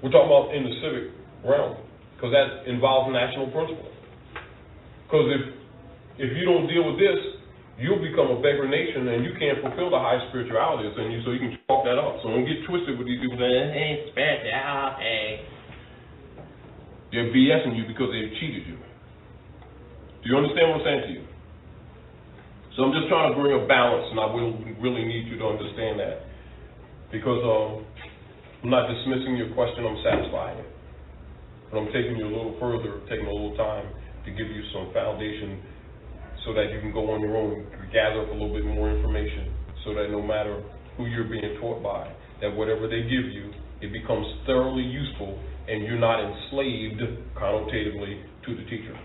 S8: We're talking about in the civic realm, because that involves national principle. Because if you don't deal with this, you'll become a beggar nation and you can't fulfill the high spirituality in you, so you can chalk that up. So don't get twisted with these people saying, hey, spirituality. They're BSing you because they've cheated you. Do you understand what I'm saying to you? So I'm just trying to bring a balance, and I will really need you to understand that. Because I'm not dismissing your question, I'm satisfying it. But I'm taking you a little further, taking a little time to give you some foundation so that you can go on your own, gather up a little bit more information, so that no matter who you're being taught by, that whatever they give you, it becomes thoroughly useful and you're not enslaved connotatively to the teacher.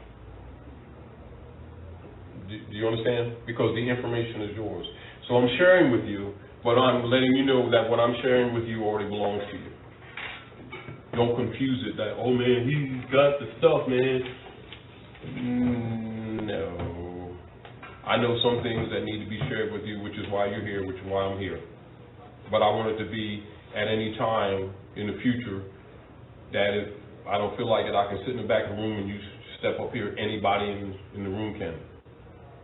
S8: Do you understand? Because the information is yours. So I'm sharing with you, but I'm letting you know that what I'm sharing with you already belongs to you. Don't confuse it that, oh man, he's got the stuff, man. No. I know some things that need to be shared with you, which is why you're here, which is why I'm here. But I want it to be at any time in the future that if I don't feel like it, I can sit in the back of the room and you step up here, anybody in the room can.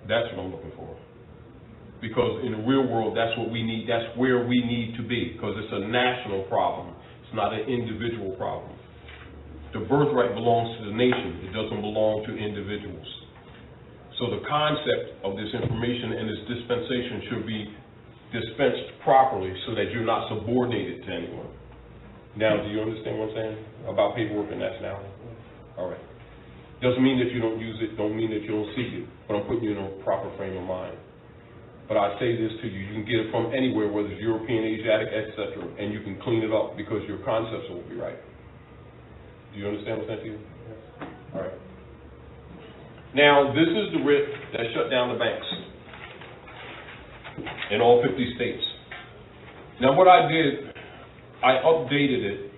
S8: That's what I'm looking for. Because in the real world, that's what we need, that's where we need to be, because it's a national problem. It's not an individual problem. The birthright belongs to the nation. It doesn't belong to individuals. So the concept of this information and this dispensation should be dispensed properly so that you're not subordinated to anyone. Now, do you understand what I'm saying about paperwork and nationality? All right. Doesn't mean that you don't use it, don't mean that you don't seek it, but I'm putting you in a proper frame of mind. But I say this to you, you can get it from anywhere, whether it's European, Asiatic, etc., and you can clean it up because your concepts will be right. Do you understand what I'm saying to you? All right. Now, this is the writ that shut down the banks in all 50 states. Now, what I did, I updated it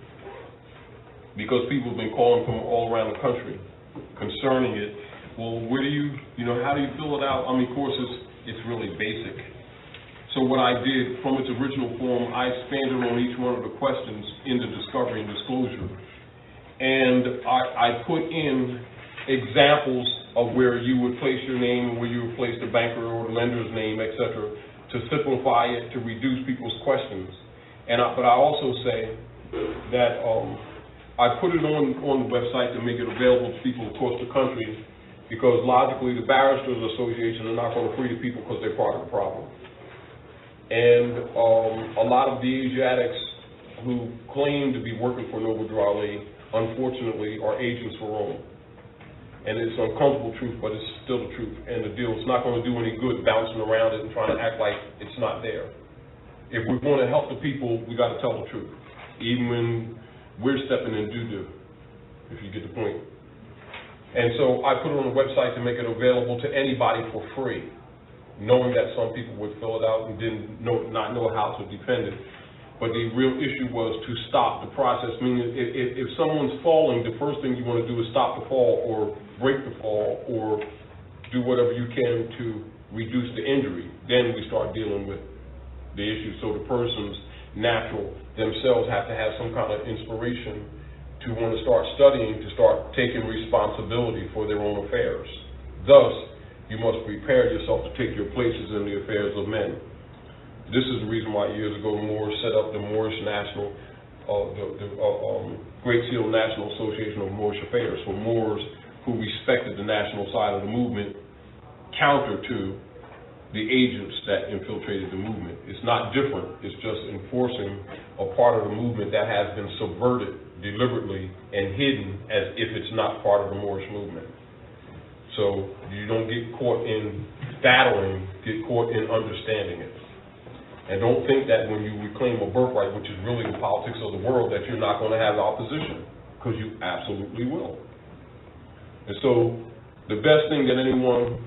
S8: because people have been calling from all around the country concerning it. Well, where do you how do you fill it out? I mean, of course, it's really basic. So what I did, from its original form, I expanded on each one of the questions in the discovery and disclosure. And I put in examples of where you would place your name, where you would place the banker or the lender's name, etc., to simplify it, to reduce people's questions. But I also say that I put it on the website to make it available to people across the country, because logically the Barristers Association are not going to free the people because they're part of the problem. And a lot of the Asiatics who claim to be working for Noble Drale, unfortunately, are agents for Rome. And it's an uncomfortable truth, but it's still the truth. And the deal, it's not going to do any good bouncing around it and trying to act like it's not there. If we're going to help the people, we got to tell the truth, even when we're stepping in doo-doo, if you get the point. And so I put it on the website to make it available to anybody for free, knowing that some people would fill it out and not know how to defend it. But the real issue was to stop the process, meaning if someone's falling, the first thing you want to do is stop the fall or break the fall or do whatever you can to reduce the injury. Then we start dealing with the issue. So the person's natural themselves have to have some kind of inspiration to want to start studying, to start taking responsibility for their own affairs. Thus, you must prepare yourself to take your places in the affairs of men. This is the reason why years ago Moore set up the Moorish National, Great Seal National Association of Moorish Affairs, for Moors who respected the national side of the movement, counter to the agents that infiltrated the movement. It's not different, it's just enforcing a part of the movement that has been subverted deliberately and hidden as if it's not part of the Moorish movement. So you don't get caught in battling, get caught in understanding it. And don't think that when you reclaim a birthright, which is really the politics of the world, that you're not going to have opposition, because you absolutely will. And so the best thing that anyone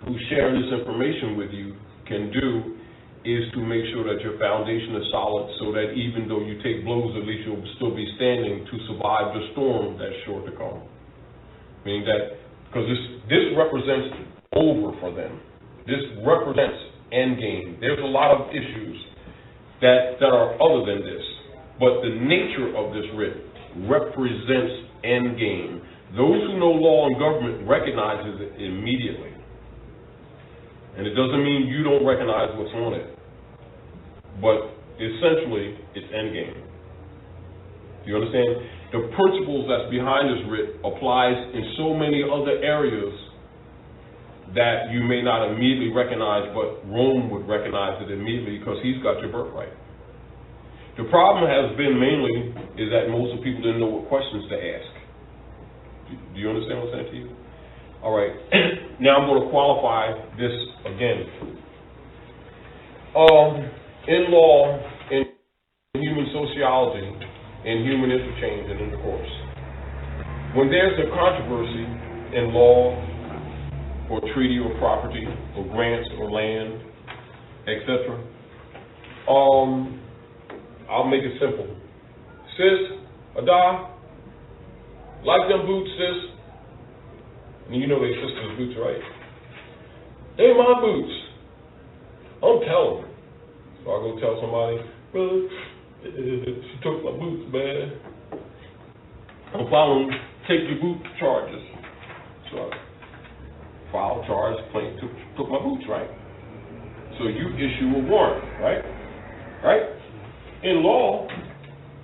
S8: who's sharing this information with you can do is to make sure that your foundation is solid, so that even though you take blows, at least you'll still be standing to survive the storm that's sure to come. Meaning that, because this represents over for them. This represents endgame. There's a lot of issues that are other than this, but the nature of this writ represents endgame. Those who know law and government recognizes it immediately. And it doesn't mean you don't recognize what's on it, but essentially it's endgame. Do you understand? The principles that's behind this writ applies in so many other areas that you may not immediately recognize, but Rome would recognize it immediately because he's got your birthright. The problem has been mainly is that most of the people didn't know what questions to ask. Do you understand what I'm saying to you? All right, now I'm going to qualify this again. In law, in human sociology, in human interchange and intercourse, when there's a controversy in law or treaty or property or grants or land, etc., I'll make it simple. Sis, Ada, like them boots, sis? And you know they sisters' boots, right? They're my boots. I'm telling them. So I go tell somebody, brother, she took my boots, man. I'm filing take your boot charges. So I filed charge, claim took my boots, right? So you issue a warrant, right? Right? In law,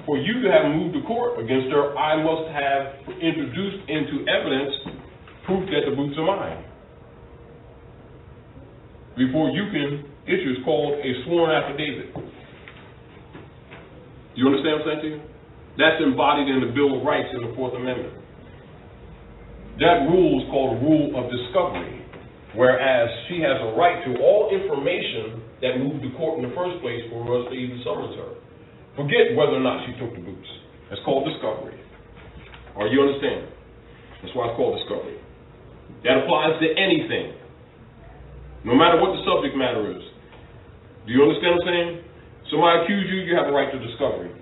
S8: for you to have moved to court against her, I must have introduced into evidence proof that the boots are mine before you can issue. It's called a sworn affidavit. You understand what I'm saying to you? That's embodied in the Bill of Rights in the Fourth Amendment. That rule is called a rule of discovery. whereas she has a right to all information that moved to court in the first place for us to even summons her. Forget whether or not she took the boots. That's called discovery. Or you understand? That's why it's called discovery. That applies to anything, no matter what the subject matter is. Do you understand what I'm saying? Somebody accuse you, you have a right to discovery.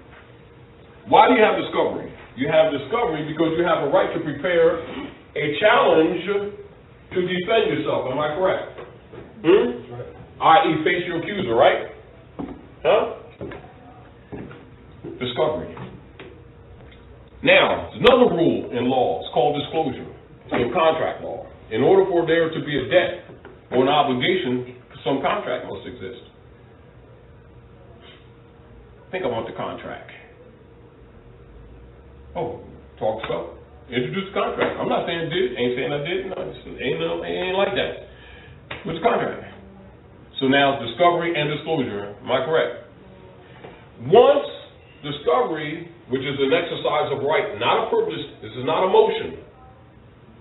S8: Why do you have discovery? You have discovery because you have a right to prepare a challenge to defend yourself. Am I correct? I.e. face your accuser, right? Huh? Discovery. Now, there's another rule in law. It's called disclosure. It's in contract law. In order for there to be a debt or an obligation, some contract must exist. I think I want the contract. Oh, talk stuff. Introduce the contract. I'm not saying did. Ain't saying I did. No, ain't like that. What's the contract? So now discovery and disclosure. Am I correct? Once discovery, which is an exercise of right, not a privilege. This is not a motion.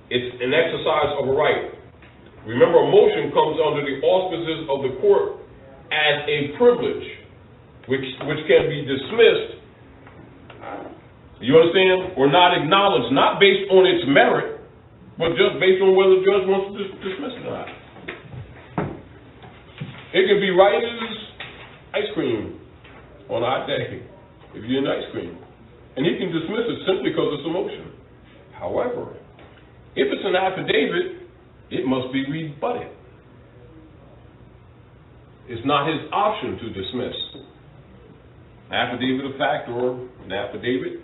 S8: It's an exercise of a right. Remember, a motion comes under the auspices of the court as a privilege, which can be dismissed. You understand? Or not acknowledged, not based on its merit, but just based on whether the judge wants to dismiss it or not. It can be right as ice cream on a hot day, if you're in ice cream. And he can dismiss it simply because it's a motion. However, if it's an affidavit, it must be rebutted. It's not his option to dismiss. Affidavit of fact or an affidavit,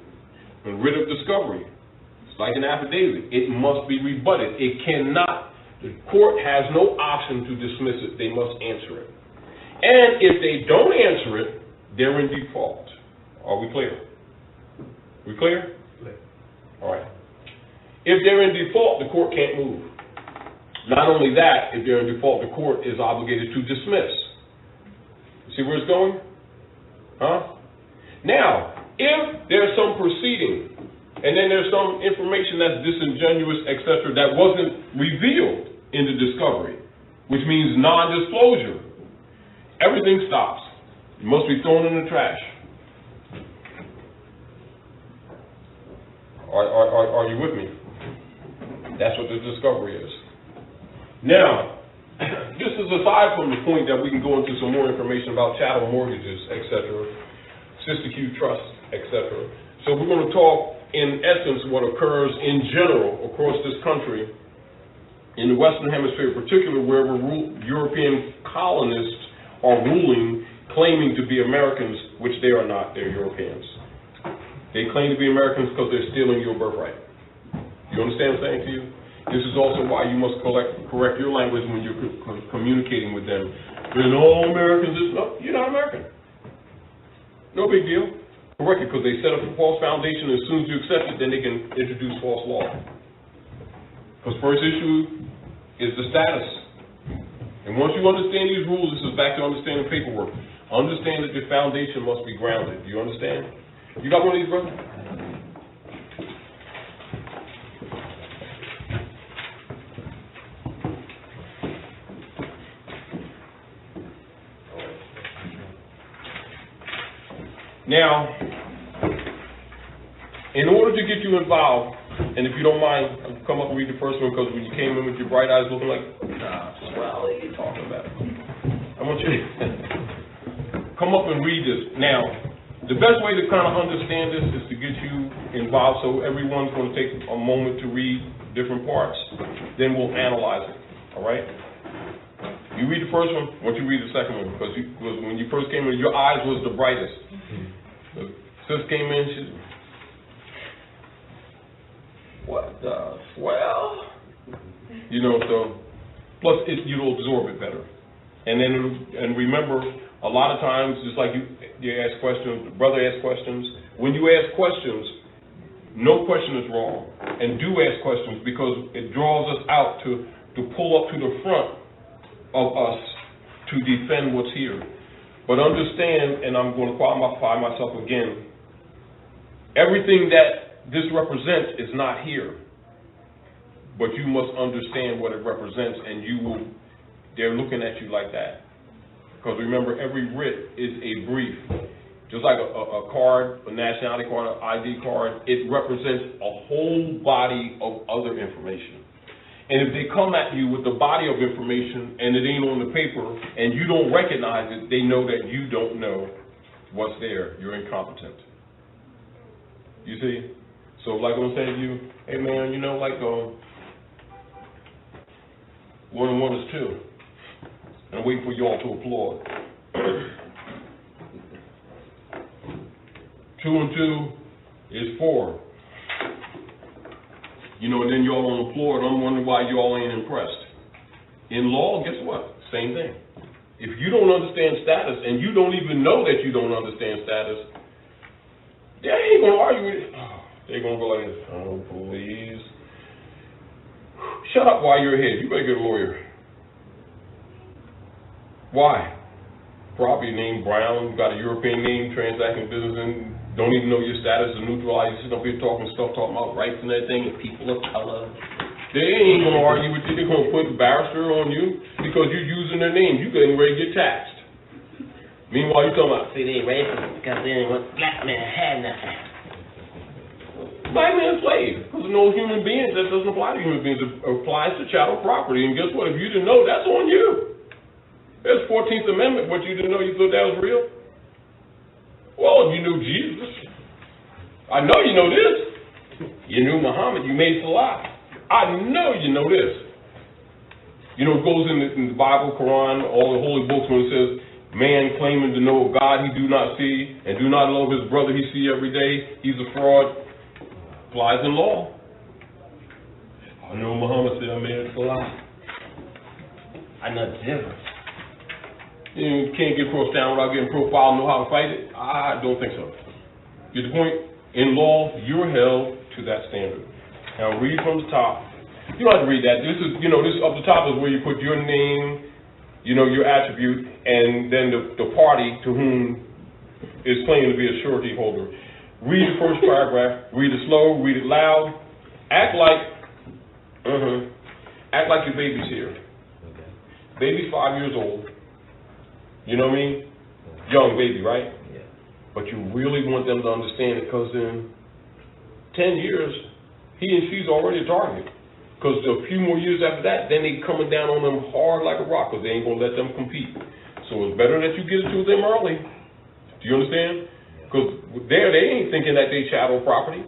S8: a writ of discovery. It's like an affidavit. It must be rebutted. It cannot, the court has no option to dismiss it. They must answer it. And if they don't answer it, they're in default. Are we clear? We clear? Clear. All right. If they're in default, the court can't move. Not only that, if they're in default, the court is obligated to dismiss. See where it's going? Huh? Now, if there's some proceeding, and then there's some information that's disingenuous, etc., that wasn't revealed in the discovery, which means non-disclosure, everything stops. It must be thrown in the trash. Are you with me? That's what the discovery is. Now, this is aside from the point that we can go into some more information about chattel mortgages, etc., subsittue trust, etc. So we're going to talk, in essence, what occurs in general across this country, in the Western Hemisphere, particularly wherever European colonists are ruling, claiming to be Americans, which they are not. They're Europeans. They claim to be Americans because they're stealing your birthright. You understand what I'm saying to you? This is also why you must correct your language when you're communicating with them. They're all Americans. No, you're not American. No big deal. Correct it, because they set up a false foundation, and as soon as you accept it, then they can introduce false law. Because first issue is the status. And once you understand these rules, this is back to understanding paperwork. Understand that your foundation must be grounded. Do you understand? You got one of these, brother? Now, in order to get you involved, and if you don't mind, I'll come up and read the first one, because when you came in with your bright eyes looking like, well, what are you talking about? I want you to come up and read this. Now, the best way to kind of understand this is to get you involved, so everyone's going to take a moment to read different parts, then we'll analyze it, all right? You read the first one, once you read the second one, because when you first came in, your eyes was the brightest. The sis came in, she, what the swell? You know, so, plus you'll absorb it better. And then, and remember, a lot of times, just like you ask questions, the brother asks questions, when you ask questions, no question is wrong. And do ask questions, because it draws us out to pull up to the front of us to defend what's here. But understand, and I'm going to qualify myself again, everything that this represents is not here. but you must understand what it represents, and they're looking at you like that. Because remember, every writ is a brief. Just like a card, a nationality card, an ID card, it represents a whole body of other information. And if they come at you with the body of information and it ain't on the paper and you don't recognize it, they know that you don't know what's there. You're incompetent. You see? So like I'm saying to you, hey man, you know, like 1 and 1 is 2. And I'm waiting for y'all to applaud. 2 and 2 is 4. You know, and then y'all don't applaud. I'm wondering why y'all ain't impressed. In law, guess what? Same thing. If you don't understand status, and you don't even know that you don't understand status, they ain't gonna argue with it. They're gonna go like this. Oh, please. Shut up while you're ahead. You better get a lawyer. Why? Property name Brown, you got a European name, transacting business, and don't even know your status is neutralized. You sit up here talking about rights and everything, and people of color. They ain't gonna argue with you. They're gonna put barrister on you because you're using their name. You getting ready to get taxed. Meanwhile, you talking about,
S10: see, they racist because they didn't want black men had nothing.
S8: Black man slave, because no human beings, that doesn't apply to human beings. It applies to chattel property. And guess what? If you didn't know, that's on you. There's 14th Amendment. What you didn't know, you thought that was real? Well, you knew Jesus. I know you know this. You knew Muhammad. You made Salah. I know you know this. You know, it goes in the Bible, Quran, all the holy books when it says, man claiming to know a God he do not see and do not love his brother he see every day, he's a fraud. Applies in law. I know Muhammad said I made Salah.
S10: I know the difference.
S8: You can't get crossed down without getting profiled and know how to fight it? I don't think so. Get the point? In law, you're held to that standard. Now read from the top. You don't have to read that. This is, this up the top is where you put your name, your attribute, and then the party to whom is claiming to be a surety holder. Read the first paragraph. Read it slow. Read it loud. Act like your baby's here.
S10: Okay.
S8: Baby's 5 years old. You know what I mean? Young baby, right?
S10: Yeah.
S8: But you really want them to understand it because in 10 years, he and she's already a target. Because a few more years after that, then they coming down on them hard like a rock because they ain't going to let them compete. So it's better that you get it to them early. Do you understand? Because they ain't thinking that they chattel property.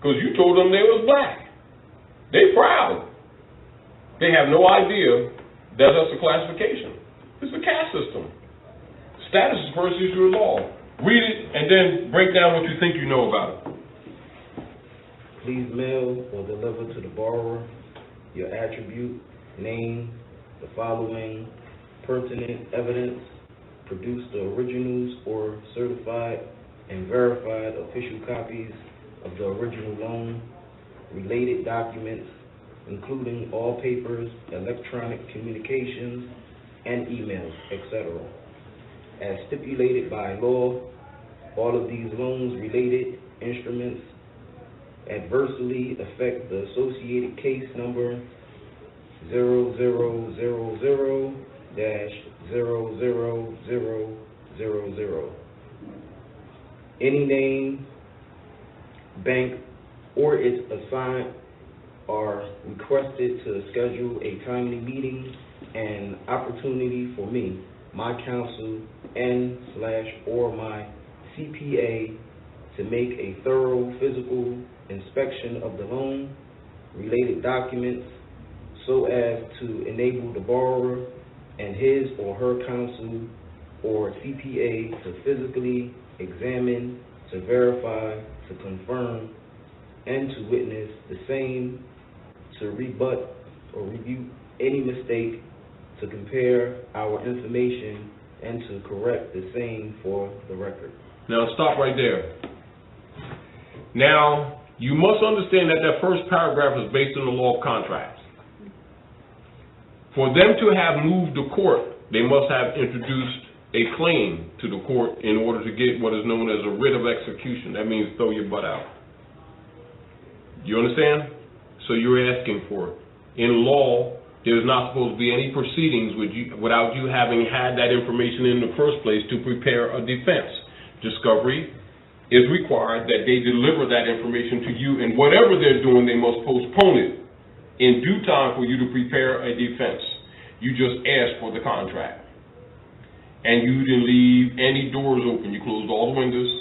S8: Because you told them they was black. They proud. They have no idea that that's a classification. It's a caste system. Status is the first issue of law. Read it and then break down what you think you know about it.
S11: Please mail or deliver to the borrower your attribute, name, the following pertinent evidence. Produce the originals or certified and verified official copies of the original loan, related documents, including all papers, electronic communications, and emails, etc. As stipulated by law, all of these loans-related instruments adversely affect the associated case number 0000-00000. Any name, bank, or its assigned are requested to schedule a timely meeting and opportunity for me, my counsel, and/or my CPA to make a thorough physical inspection of the loan, related documents, so as to enable the borrower and his or her counsel or CPA to physically examine, to verify, to confirm, and to witness the same, to rebut or refute any mistake, to compare our information, and to correct the same for the record.
S8: Now stop right there. Now, you must understand that that first paragraph is based on the law of contracts. For them to have moved to court, they must have introduced a claim to the court in order to get what is known as a writ of execution. That means throw your butt out. You understand? So you're asking for it. In law, there's not supposed to be any proceedings without you having had that information in the first place to prepare a defense. Discovery is required that they deliver that information to you, and whatever they're doing, they must postpone it in due time for you to prepare a defense. You just ask for the contract. And you didn't leave any doors open. You closed all the windows,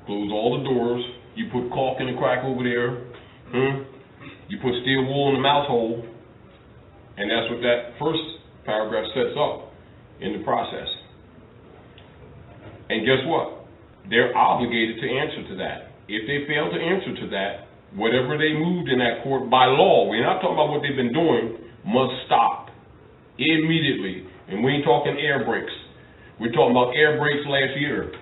S8: closed all the doors, you put caulk in the crack over there, you put steel wool in the mouse hole, and that's what that first paragraph sets up in the process. And guess what? They're obligated to answer to that. If they fail to answer to that, whatever they moved in that court by law, we're not talking about what they've been doing, must stop immediately. And we ain't talking air brakes. We're talking about air brakes last year.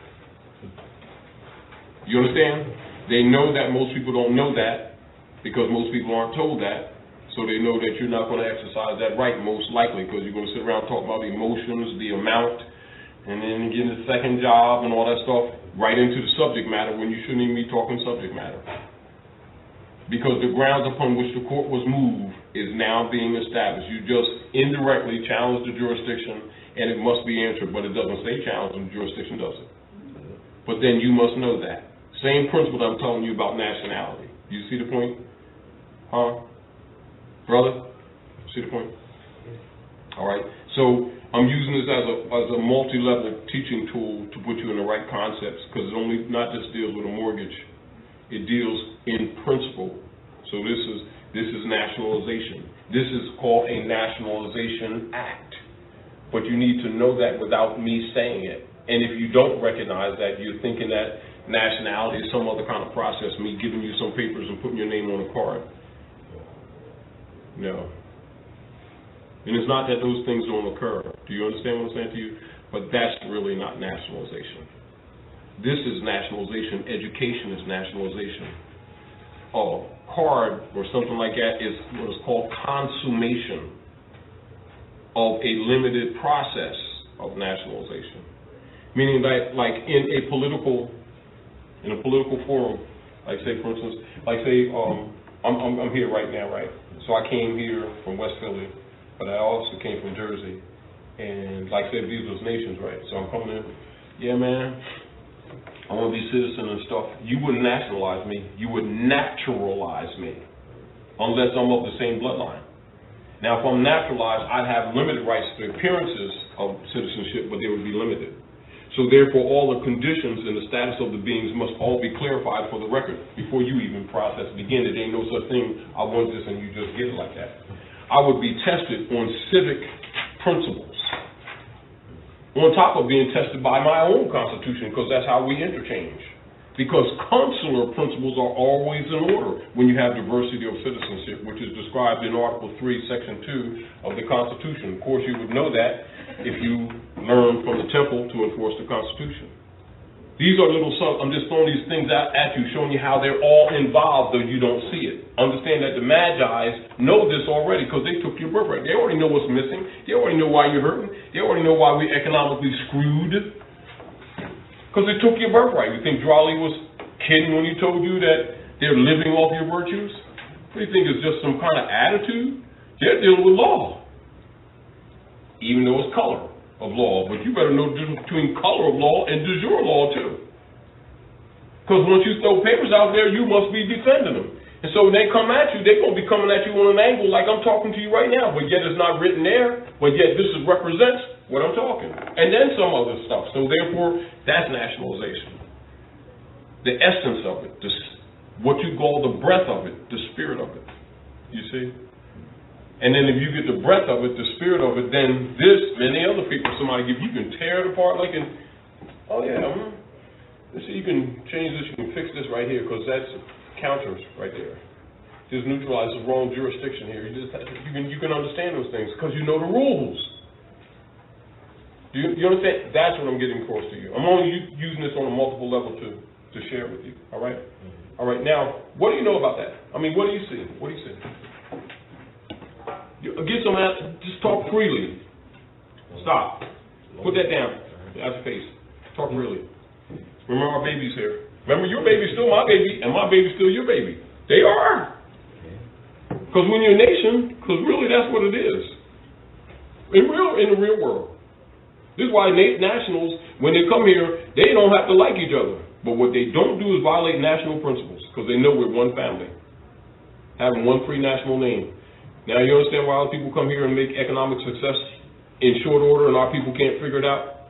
S8: You understand? They know that most people don't know that because most people aren't told that. So they know that you're not going to exercise that right, most likely, because you're going to sit around and talk about emotions, the amount, and then getting a second job and all that stuff right into the subject matter when you shouldn't even be talking subject matter. Because the grounds upon which the court was moved is now being established. You just indirectly challenge the jurisdiction, and it must be answered, but it doesn't say challenge the jurisdiction, does it? But then you must know that. Same principle that I'm telling you about nationality. You see the point? Huh? Brother, see the point? All right. So I'm using this as a multi-level teaching tool to put you in the right concepts, because it not just deals with a mortgage. It deals in principle. So this is nationalization. This is called a Nationalization Act. But you need to know that without me saying it. And if you don't recognize that, you're thinking that nationality is some other kind of process, me giving you some papers and putting your name on a card. No. And it's not that those things don't occur. Do you understand what I'm saying to you? But that's really not nationalization. This is nationalization. Education is nationalization. A card or something like that is what is called consummation of a limited process of nationalization. Meaning that, like in a political forum, like say, for instance, I'm here right now, right? So I came here from West Philly, but I also came from Jersey. And like I said, these was nations, right? So I'm coming in, yeah, man, I want to be citizen and stuff. You wouldn't nationalize me. You would naturalize me unless I'm of the same bloodline. Now, if I'm naturalized, I'd have limited rights to appearances of citizenship, but they would be limited. So therefore, all the conditions and the status of the beings must all be clarified for the record before you even begin. There ain't no such thing, I want this and you just get it like that. I would be tested on civic principles, on top of being tested by my own constitution, because that's how we interchange. Because consular principles are always in order when you have diversity of citizenship, which is described in Article 3, Section 2 of the Constitution. Of course, you would know that if you learn from the temple to enforce the Constitution. These are I'm just throwing these things out at you, showing you how they're all involved, though you don't see it. Understand that the Magi's know this already because they took your birthright. They already know what's missing. They already know why you're hurting. They already know why we're economically screwed. Because they took your birthright. You think Drawley was kidding when he told you that they're living off your virtues? What do you think, it's just some kind of attitude? They're dealing with law, even though it's color of law. But you better know the difference between color of law and de jure law, too. Because once you throw papers out there, you must be defending them. And so when they come at you, they're going to be coming at you on an angle like I'm talking to you right now, but yet it's not written there, but yet this represents what I'm talking. And then some other stuff. So therefore, that's nationalization. The essence of it, what you call the breath of it, the spirit of it. You see? And then if you get the breath of it, the spirit of it, then this, many other people, somebody give you can tear it apart like in, oh yeah, you can change this, you can fix this right here, because that's counters right there. Just neutralize the wrong jurisdiction here. You can understand those things because you know the rules. Do you understand? That's what I'm getting across to you. I'm only using this on a multiple level to share with you. All right? All right. Now, what do you know about that? I mean, what do you see? What do you see? Get some. Just talk freely. Stop. Put that down. That's your face. Talk freely. Remember, our baby's here. Remember, your baby's still my baby, and my baby's still your baby. They are. Because when you're a nation, because really that's what it is. In the real world. This is why nationals, when they come here, they don't have to like each other. But what they don't do is violate national principles, because they know we're one family, having one free national name. Now you understand why other people come here and make economic success in short order and our people can't figure it out?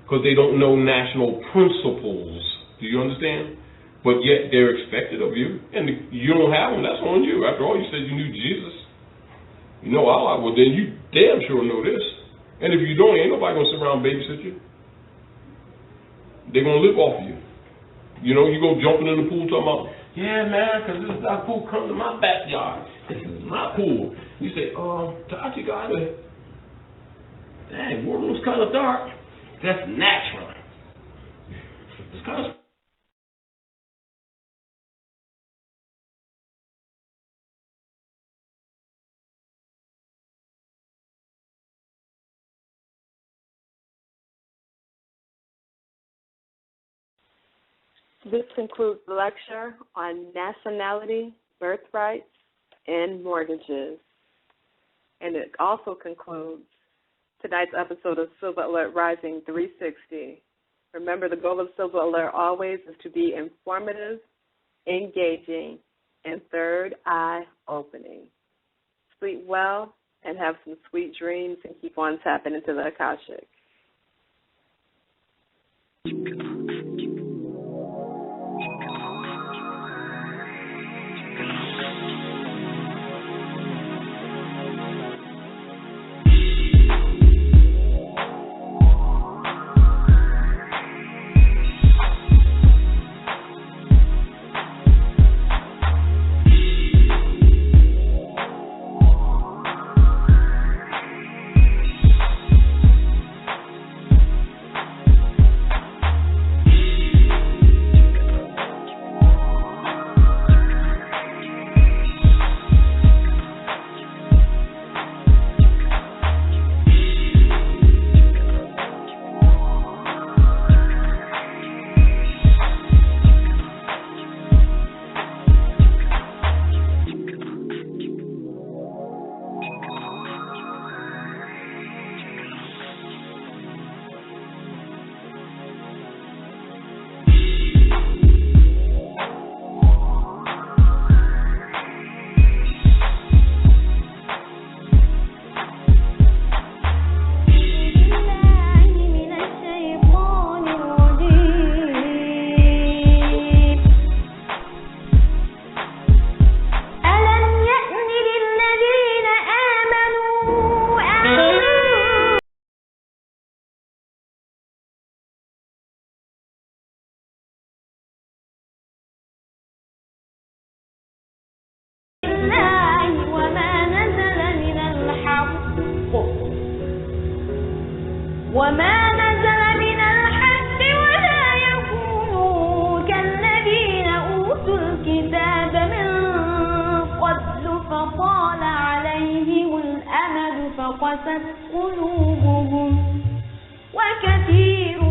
S8: Because they don't know national principles. Do you understand? But yet they're expected of you, and you don't have them, that's on you. After all, you said you knew Jesus. You know Allah, well then you damn sure know this. And if you don't, ain't nobody gonna sit around and babysit you. They're gonna live off of you. You know, you go jumping in the pool talking about, yeah man, because this black pool comes to my backyard. This is my pool. You say, Taj, you got it. Dang, water was kind of dark. That's natural. It's kind of...
S7: This concludes the lecture on nationality, birthrights, and mortgages. And it also concludes tonight's episode of Silver Alert Rising 360. Remember, the goal of Silver Alert always is to be informative, engaging, and third eye opening. Sleep well and have some sweet dreams and keep on tapping into the Akashic.
S12: وما نزل من الحق ولا يكونوا كالذين أوتوا الكتاب من قبل فطال عليهم الأمد فقست قلوبهم وكثير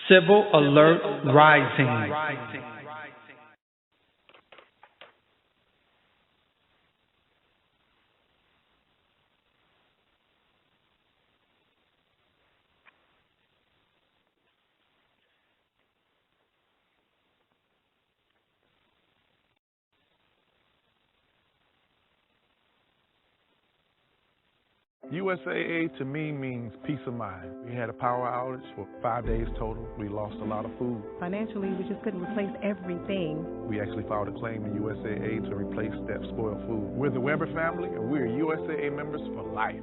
S3: Civil Alert Rising.
S13: USAA to me means peace of mind. We had a power outage for 5 days total. We lost a lot of food.
S14: Financially, we just couldn't replace everything.
S13: We actually filed a claim in USAA to replace that spoiled food. We're the Weber family, and we're USAA members for life.